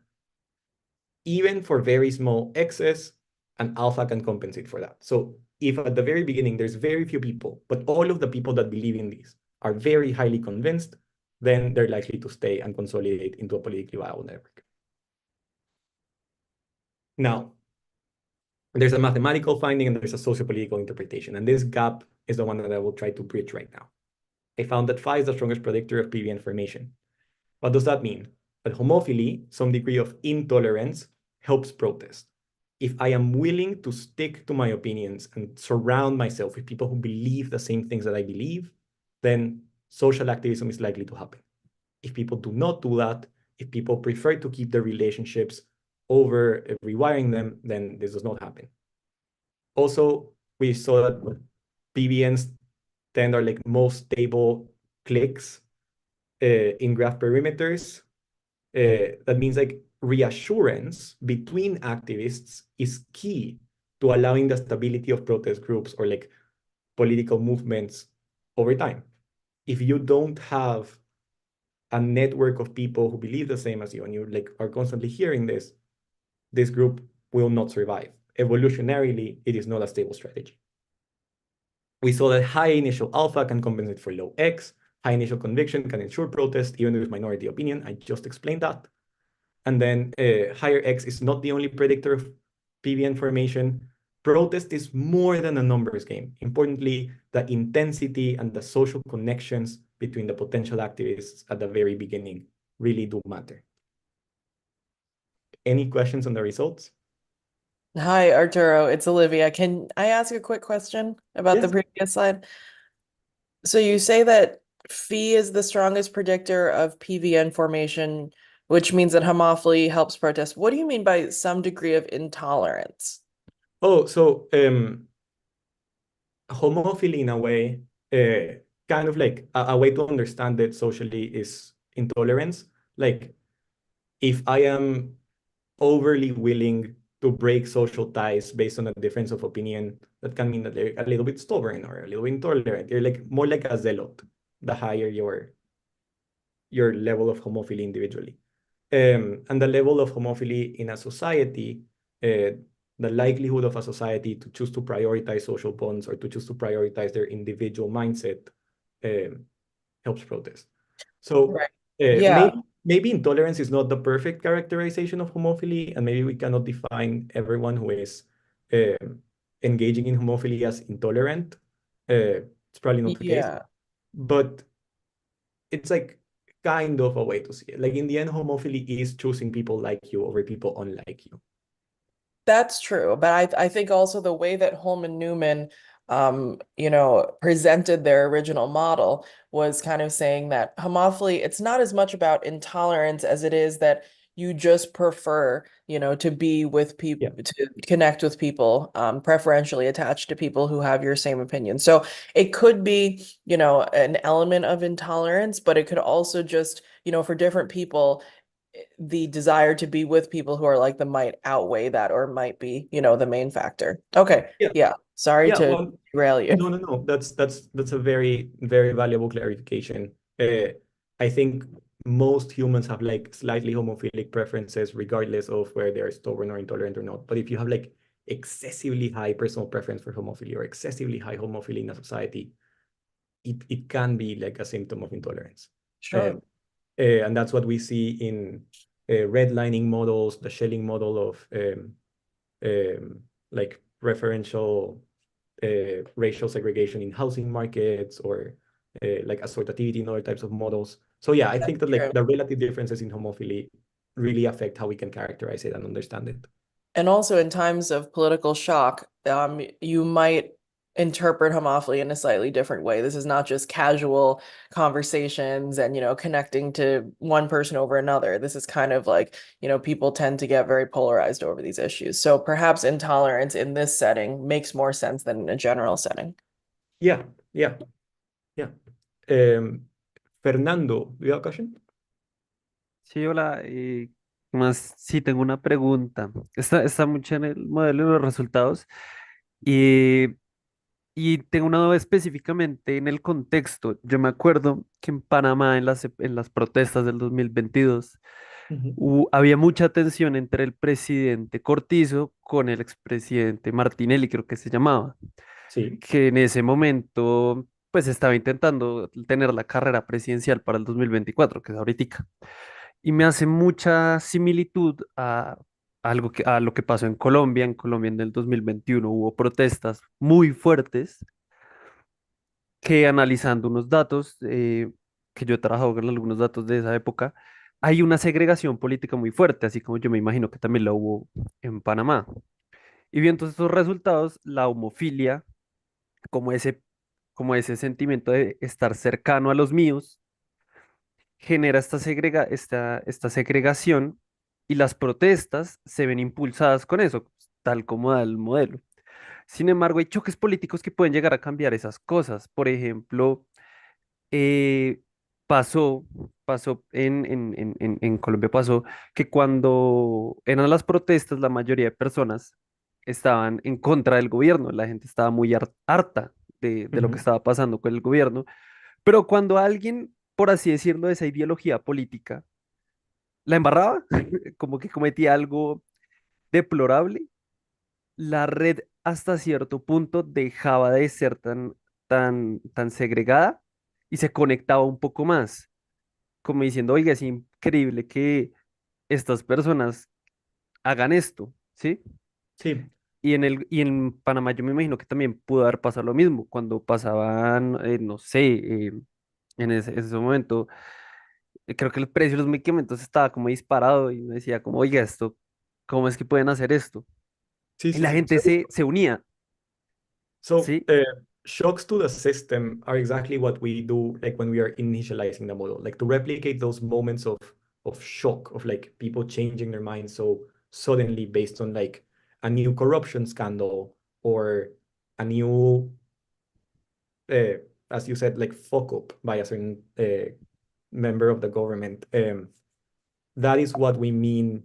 even for very small X's, an alpha can compensate for that. So if at the very beginning there's very few people, but all of the people that believe in these are very highly convinced, then they're likely to stay and consolidate into a politically viable network. Now, there's a mathematical finding and there's a sociopolitical interpretation, and this gap is the one that I will try to bridge right now. I found that phi is the strongest predictor of PVN formation. What does that mean? That homophily, some degree of intolerance, helps protest. If I am willing to stick to my opinions and surround myself with people who believe the same things that I believe, then social activism is likely to happen. If people do not do that, if people prefer to keep their relationships over rewiring them, then this does not happen. Also, we saw that PVNs tend are like most stable cliques in graph perimeters. That means like reassurance between activists is key to allowing the stability of protest groups or like political movements over time. If you don't have a network of people who believe the same as you and you like are constantly hearing this group will not survive. Evolutionarily, it is not a stable strategy. We saw that high initial alpha can compensate for low X. High initial conviction can ensure protest, even with minority opinion. I just explained that. And then higher X is not the only predictor of PVN formation. Protest is more than a numbers game. Importantly, the intensity and the social connections between the potential activists at the very beginning really do matter. Any questions on the results? Hi, Arturo. It's Olivia. Can I ask a quick question about the Yes. previous slide? So you say that phi is the strongest predictor of PVN formation, which means that homophily helps protest. What do you mean by some degree of intolerance? Oh, so homophily in a way, kind of like a way to understand it socially is intolerance. Like if I am overly willing to break social ties based on a difference of opinion, that can mean that they're a little bit stubborn or a little bit intolerant. They're like more like a zealot, the higher your level of homophily individually. And the level of homophily in a society, the likelihood of a society to choose to prioritize social bonds or to choose to prioritize their individual mindset helps protest. So Right. Yeah. maybe intolerance is not the perfect characterization of homophily, and maybe we cannot define everyone who is engaging in homophily as intolerant. It's probably not the case, Yeah. but it's like kind of a way to see it. Like in the end, homophily is choosing people like you over people unlike you. That's true, but I think also the way that Holman Newman presented their original model was kind of saying that homophily, it's not as much about intolerance as it is that you just prefer, to be with Yeah. people, to connect with people, preferentially attached to people who have your same opinion. So it could be, an element of intolerance, but it could also just, for different people, the desire to be with people who are like them might outweigh that or might be, the main factor. Okay. Yeah. Yeah. Sorry Yeah. to Well, derail you. no. That's a very, very valuable clarification. I think most humans have like slightly homophilic preferences, regardless of whether they're stubborn or intolerant or not. But if you have like excessively high personal preference for homophily or excessively high homophily in a society, it can be like a symptom of intolerance. Sure. And that's what we see in redlining models, the Schelling model of like preferential racial segregation in housing markets, or like assortativity in other types of models. So yeah, I think that like True. the relative differences in homophily really affect how we can characterize it and understand it. And also in times of political shock, you might interpret homophily in a slightly different way. This is not just casual conversations and, connecting to one person over another. This is kind of like, people tend to get very polarized over these issues. So perhaps intolerance in this setting makes more sense than in a general setting. Yeah, yeah, yeah. Fernando, do you have a question? Sí, hola. Más, sí, tengo una pregunta. Está mucho en el modelo de los resultados y, y tengo una duda específicamente en el contexto. Yo me acuerdo que en Panamá, en las protestas del 2022, había mucha tensión entre el presidente Cortizo con el expresidente Martinelli, creo que se llamaba, Sí, que en ese momento pues estaba intentando tener la carrera presidencial para el 2024, que es ahorita. Y me hace mucha similitud a lo que pasó en Colombia. En Colombia en el 2021 hubo protestas muy fuertes que, analizando unos datos, que yo he trabajado con algunos datos de esa época, hay una segregación política muy fuerte, así como yo me imagino que también la hubo en Panamá. Y viendo estos resultados, la homofilia, como ese sentimiento de estar cercano a los míos, genera esta segregación, y las protestas se ven impulsadas con eso, tal como da el modelo. Sin embargo, hay choques políticos que pueden llegar a cambiar esas cosas. Por ejemplo, eh, pasó, pasó en Colombia pasó que cuando eran las protestas, la mayoría de personas estaban en contra del gobierno, la gente estaba muy harta de lo que estaba pasando con el gobierno, pero cuando alguien, por así decirlo, de esa ideología política, la embarraba, como que cometía algo deplorable, la red hasta cierto punto dejaba de ser tan segregada y se conectaba un poco más, como diciendo, oiga, es increíble que estas personas hagan esto, ¿sí? sí, Y en Panamá yo me imagino que también pudo haber pasado lo mismo, cuando pasaban, no sé, en ese momento, creo que el precio de los medicamentos estaba como disparado y me decía como, oiga, esto, ¿cómo es que pueden hacer esto? sí, Y sí, la sí. gente se unía, So ¿sí? shocks to the system are exactly what we do, like when we are initializing the model, like to replicate those moments of shock, of like people changing their minds so suddenly based on like a new corruption scandal or a new, as you said, like fuck up by a certain member of the government. That is what we mean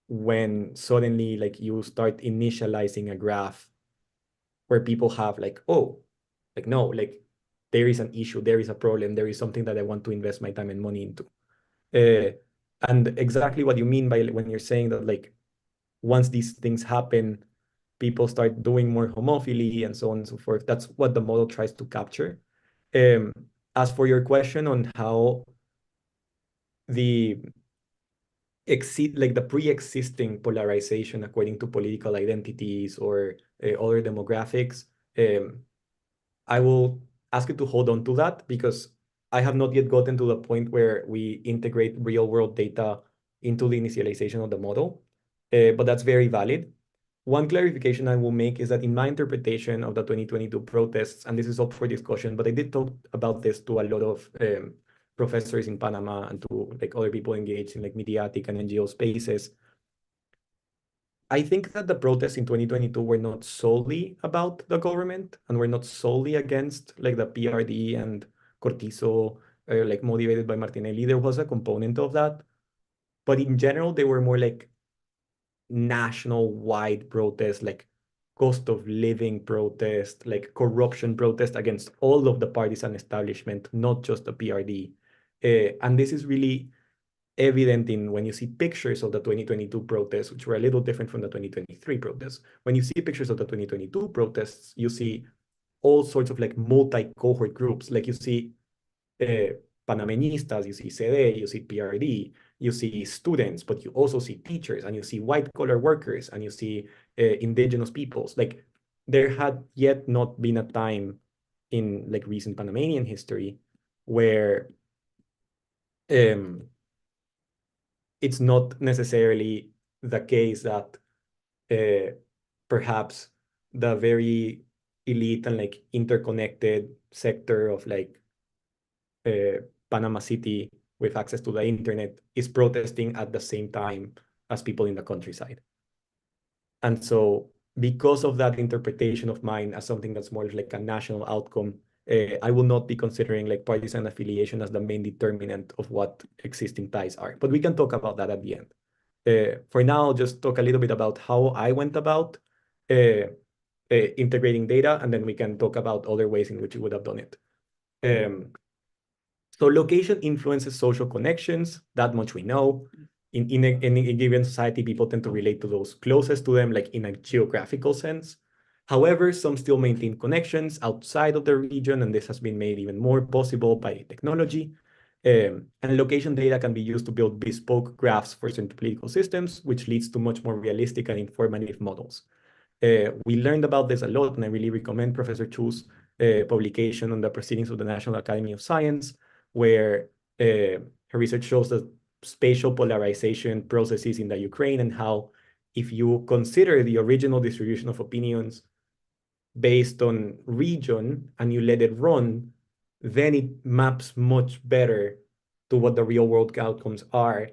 when suddenly like you start initializing a graph where people have like, oh, like no, like there is an issue, there is a problem, there is something that I want to invest my time and money into. Uh, and exactly what you mean by when you're saying that like once these things happen, people start doing more homophily and so on and so forth. That's what the model tries to capture. Um, as for your question on how the like the pre-existing polarization according to political identities or other demographics, I will ask you to hold on to that because I have not yet gotten to the point where we integrate real world data into the initialization of the model, but that's very valid. One clarification I will make is that in my interpretation of the 2022 protests, and this is up for discussion, but I did talk about this to a lot of professors in Panama and to like other people engaged in like mediatic and NGO spaces. I think that the protests in 2022 were not solely about the government and were not solely against like the PRD and Cortizo, like motivated by Martinelli. There was a component of that, but in general, they were more like national-wide protests, like cost of living protest, like corruption protest against all of the partisan establishment, not just the PRD. And this is really evident in when you see pictures of the 2022 protests, which were a little different from the 2023 protests. When you see pictures of the 2022 protests, you see all sorts of like multi-cohort groups. Like you see Panameñistas, you see CD, you see PRD, you see students, but you also see teachers, and you see white-collar workers, and you see indigenous peoples. Like there had yet not been a time in like recent Panamanian history where it's not necessarily the case that perhaps the very elite and like interconnected sector of like Panama City with access to the internet is protesting at the same time as people in the countryside. And so because of that interpretation of mine as something that's more like a national outcome, I will not be considering like partisan affiliation as the main determinant of what existing ties are. But we can talk about that at the end. For now, I'll just talk a little bit about how I went about integrating data, and then we can talk about other ways in which you would have done it. So location influences social connections, that much we know. In a given society, people tend to relate to those closest to them, like in a geographical sense. However, some still maintain connections outside of the region, and this has been made even more possible by technology. And location data can be used to build bespoke graphs for certain political systems, which leads to much more realistic and informative models. We learned about this a lot, and I really recommend Professor Chu's publication on the Proceedings of the National Academy of Science, where her research shows that spatial polarization processes in the Ukraine, and how if you consider the original distribution of opinions based on region and you let it run, then it maps much better to what the real world outcomes are.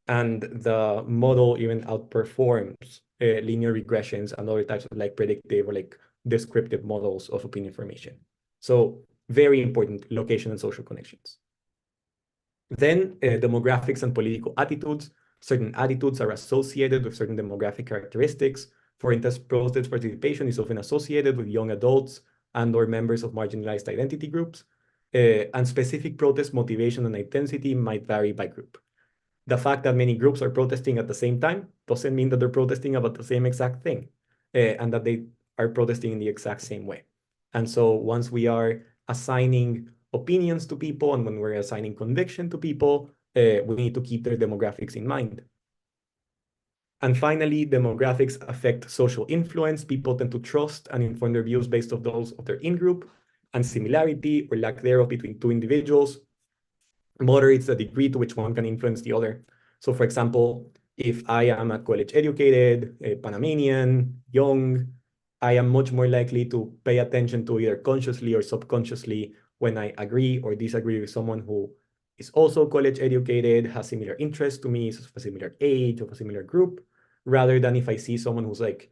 And the model even outperforms linear regressions and other types of like predictive or like descriptive models of opinion formation. So very important, location and social connections. Then demographics and political attitudes. Certain attitudes are associated with certain demographic characteristics. For instance, protest participation is often associated with young adults and or members of marginalized identity groups. And specific protest motivation and intensity might vary by group. The fact that many groups are protesting at the same time doesn't mean that they're protesting about the same exact thing, and that they are protesting in the exact same way. And so once we are assigning opinions to people and when we're assigning conviction to people, we need to keep their demographics in mind. And finally, demographics affect social influence. People tend to trust and inform their views based on those of their in-group, and similarity or lack thereof between two individuals moderates the degree to which one can influence the other. So for example, if I am a college educated, a Panamanian, young, I am much more likely to pay attention to either consciously or subconsciously when I agree or disagree with someone who is also college educated, has similar interests to me, is of a similar age, of a similar group, rather than if I see someone who's like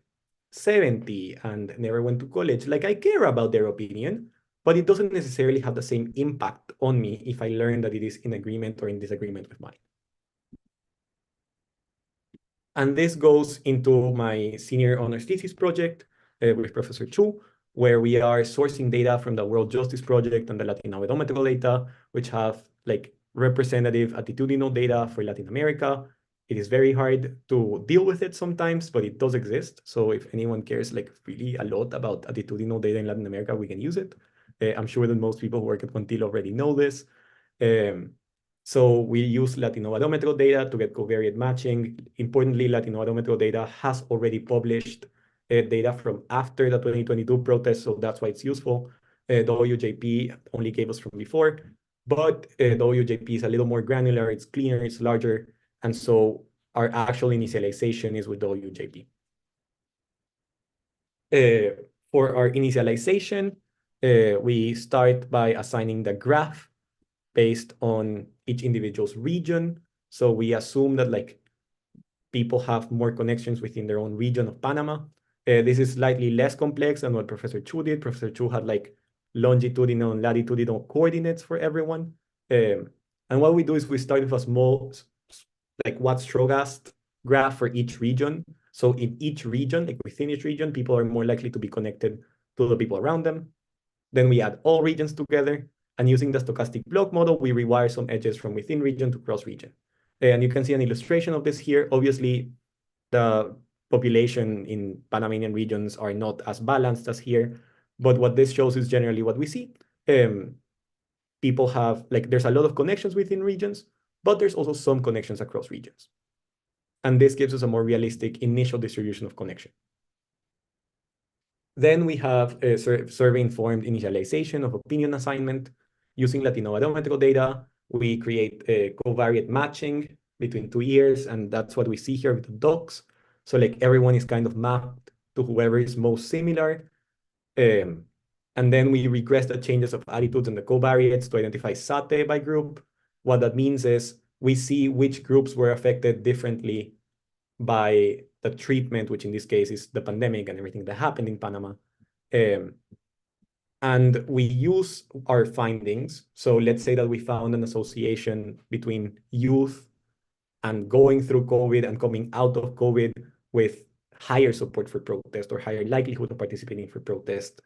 70 and never went to college. Like I care about their opinion, but it doesn't necessarily have the same impact on me if I learn that it is in agreement or in disagreement with mine. And this goes into my senior honors thesis project with Professor Chu, where we are sourcing data from the World Justice Project and the Latinobarometer data, which have like representative attitudinal data for Latin America. It is very hard to deal with it sometimes, but it does exist. So if anyone cares like really a lot about attitudinal data in Latin America, we can use it. I'm sure that most people who work at Quantil already know this. So we use Latinobarometer data to get covariate matching. Importantly, Latinobarometer data has already published data from after the 2022 protests, so that's why it's useful. WJP only gave us from before, but WJP is a little more granular, it's cleaner, it's larger, and so our actual initialization is with WJP. For our initialization, we start by assigning the graph based on each individual's region. So we assume that like people have more connections within their own region of Panama. This is slightly less complex than what Professor Chu did. Professor Chu had like longitudinal and latitudinal coordinates for everyone. And what we do is we start with a small, like Watt-Strogast graph for each region. So in each region, like within each region, people are more likely to be connected to the people around them. Then we add all regions together, and using the stochastic block model, we rewire some edges from within region to cross region. And you can see an illustration of this here. Obviously, the population in Panamanian regions are not as balanced as here, but what this shows is generally what we see. People have, like, there's a lot of connections within regions, but there's also some connections across regions. And this gives us a more realistic initial distribution of connection. Then we have a survey-informed initialization of opinion assignment. Using Latino-barometric data, we create a covariate matching between 2 years, and that's what we see here with the dots. So like everyone is kind of mapped to whoever is most similar. And then we regress the changes of attitudes and the covariates to identify SATE by group. What that means is we see which groups were affected differently by the treatment, which in this case is the pandemic and everything that happened in Panama. And we use our findings. So let's say that we found an association between youth and going through COVID and coming out of COVID with higher support for protest or higher likelihood of participating for protest.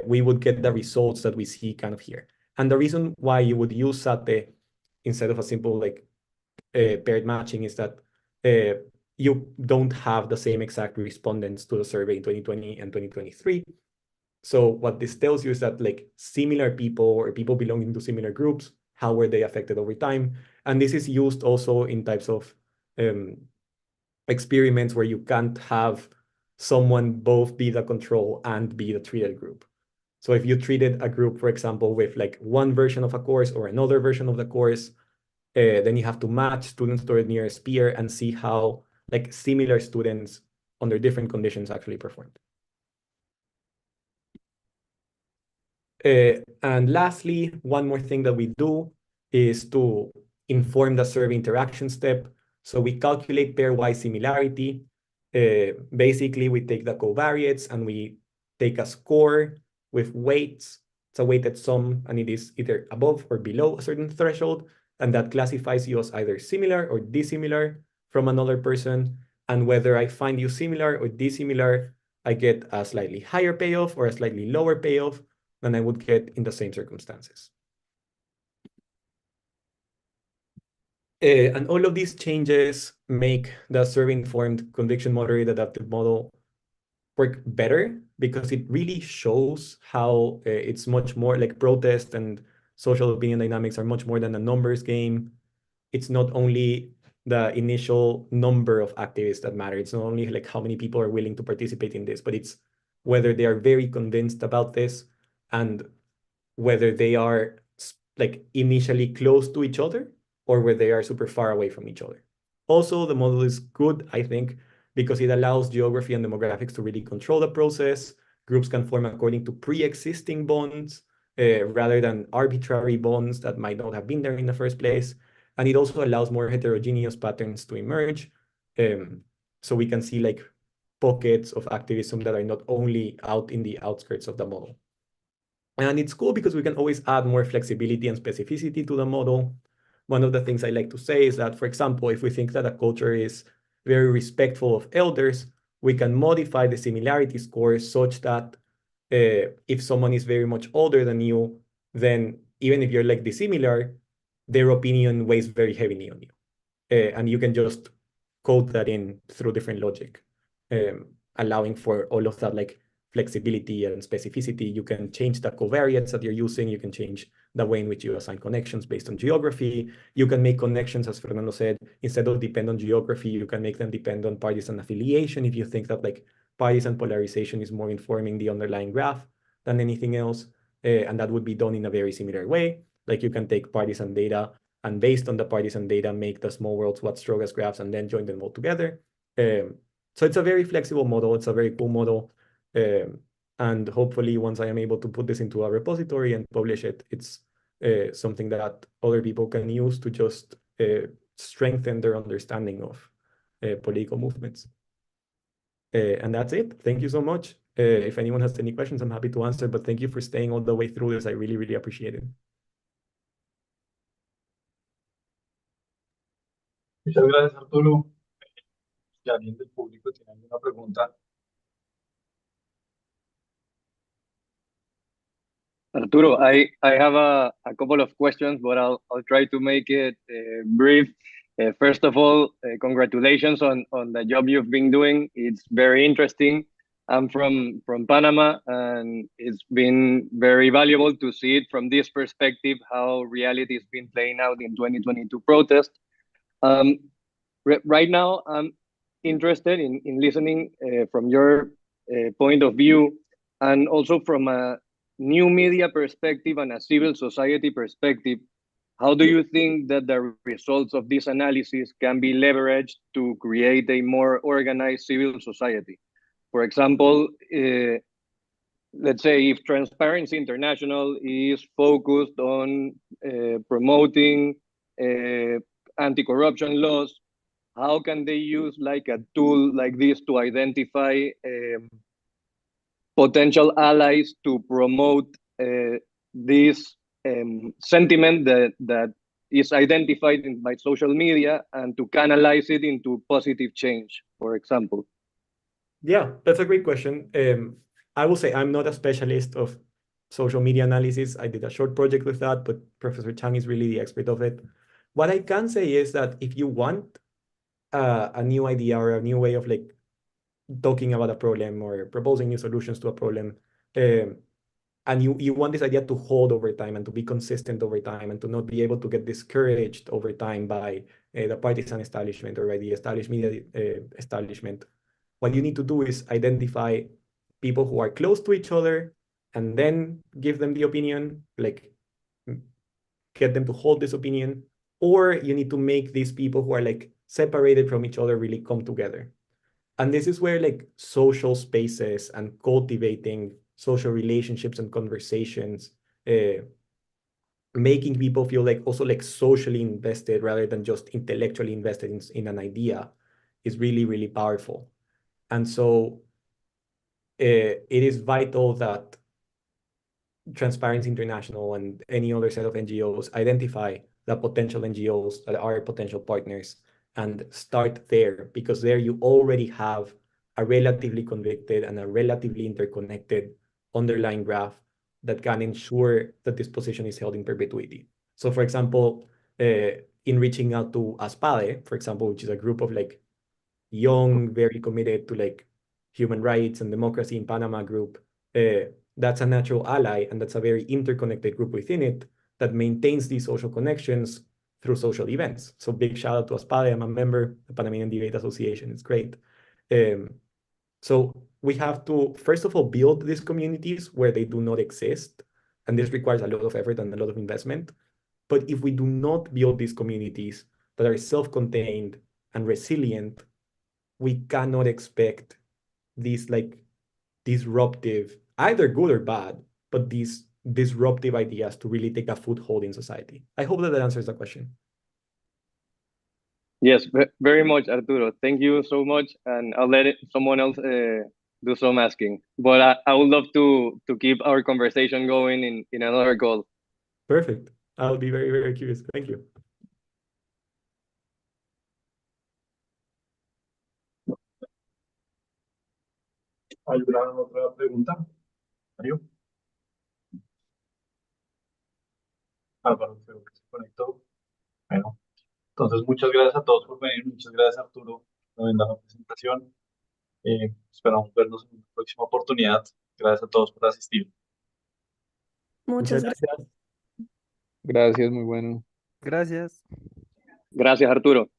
We would get the results that we see kind of here. And the reason why you would use SATE instead of a simple like paired matching is that you don't have the same exact respondents to the survey in 2020 and 2023. So what this tells you is that like similar people or people belonging to similar groups, how were they affected over time? And this is used also in types of experiments where you can't have someone both be the control and be the treated group. So if you treated a group, for example, with like one version of a course or another version of the course, then you have to match students to the nearest peer and see how like similar students under different conditions actually performed. And lastly, one more thing that we do is to inform the survey interaction step. So we calculate pairwise similarity. Basically, we take the covariates and we take a score with weights. It's a weighted sum, and it is either above or below a certain threshold. And that classifies you as either similar or dissimilar from another person. And whether I find you similar or dissimilar, I get a slightly higher payoff or a slightly lower payoff than I would get in the same circumstances. And all of these changes make the survey-informed conviction moderate adaptive model work better because it really shows how it's much more like protest and social opinion dynamics are much more than a numbers game. It's not only the initial number of activists that matter. It's not only like how many people are willing to participate in this, but it's whether they are very convinced about this and whether they are like initially close to each other or where they are super far away from each other. Also, the model is good, I think, because it allows geography and demographics to really control the process. Groups can form according to pre-existing bonds rather than arbitrary bonds that might not have been there in the first place. And it also allows more heterogeneous patterns to emerge. So we can see like pockets of activism that are not only out in the outskirts of the model. And it's cool because we can always add more flexibility and specificity to the model. One of the things I like to say is that, for example, if we think that a culture is very respectful of elders, we can modify the similarity score such that if someone is very much older than you, then even if you're like dissimilar, their opinion weighs very heavily on you. And you can just code that in through different logic, allowing for all of that like flexibility and specificity. You can change the covariates that you're using. You can change the way in which you assign connections based on geography. You can make connections, as Fernando said, instead of depend on geography, you can make them depend on partisan affiliation if you think that like partisan polarization is more informing the underlying graph than anything else. And that would be done in a very similar way. Like you can take partisan data and based on the partisan data, make the small world SWOT-Strogas graphs and then join them all together. So it's a very flexible model. It's a very cool model. And hopefully once I am able to put this into a repository and publish it, it's something that other people can use to just strengthen their understanding of political movements. And that's it. Thank you so much. If anyone has any questions, I'm happy to answer, but thank you for staying all the way through this. I really, really appreciate it. Muchas gracias, Arturo. Si alguien del público tiene alguna pregunta. Arturo, I have a couple of questions, but I'll try to make it brief. First of all, congratulations on the job you've been doing. It's very interesting. I'm from Panama, and it's been very valuable to see it from this perspective, how reality has been playing out in 2022 protest. Right now, I'm interested in listening from your point of view, and also from a new media perspective and a civil society perspective. How do you think that the results of this analysis can be leveraged to create a more organized civil society? For example, let's say if Transparency International is focused on promoting anti-corruption laws, how can they use like a tool like this to identify potential allies to promote this sentiment that is identified by social media, and to canalize it into positive change, for example? Yeah, that's a great question. I will say I'm not a specialist of social media analysis. I did a short project with that, but Professor Chang is really the expert of it. What I can say is that if you want a new idea or a new way of like talking about a problem or proposing new solutions to a problem, and you want this idea to hold over time and to be consistent over time and to not be able to get discouraged over time by the partisan establishment or by the established media establishment, what you need to do is identify people who are close to each other and then give them the opinion, like get them to hold this opinion, or you need to make these people who are like separated from each other really come together. And this is where like social spaces and cultivating social relationships and conversations, making people feel like also like socially invested rather than just intellectually invested in an idea is really, really powerful. And so it is vital that Transparency International and any other set of NGOs identify the potential NGOs that are potential partners and start there, because there you already have a relatively convicted and a relatively interconnected underlying graph that can ensure that this position is held in perpetuity. So for example, in reaching out to ASPADE, for example, which is a group of like young, very committed to like human rights and democracy in Panama group, that's a natural ally, and that's a very interconnected group within it that maintains these social connections through social events. So big shout out to ASPADE. I'm a member, the Panamanian Debate Association. It's great. So we have to, first of all, build these communities where they do not exist. And this requires a lot of effort and a lot of investment. But if we do not build these communities that are self-contained and resilient, we cannot expect these like disruptive, either good or bad, but these disruptive ideas to really take a foothold in society. I hope that that answers the question. Yes, very much, Arturo. Thank you so much, and I'll let someone else do some asking. But I would love to keep our conversation going in another call. Perfect. I'll be very, very curious. Thank you. ¿Alguna otra pregunta? Mario. Álvaro, creo que se conectó. Bueno, entonces muchas gracias a todos por venir. Muchas gracias, Arturo, por la presentación. Esperamos vernos en una próxima oportunidad. Gracias a todos por asistir. Muchas gracias. Gracias, muy bueno. Gracias. Gracias, Arturo.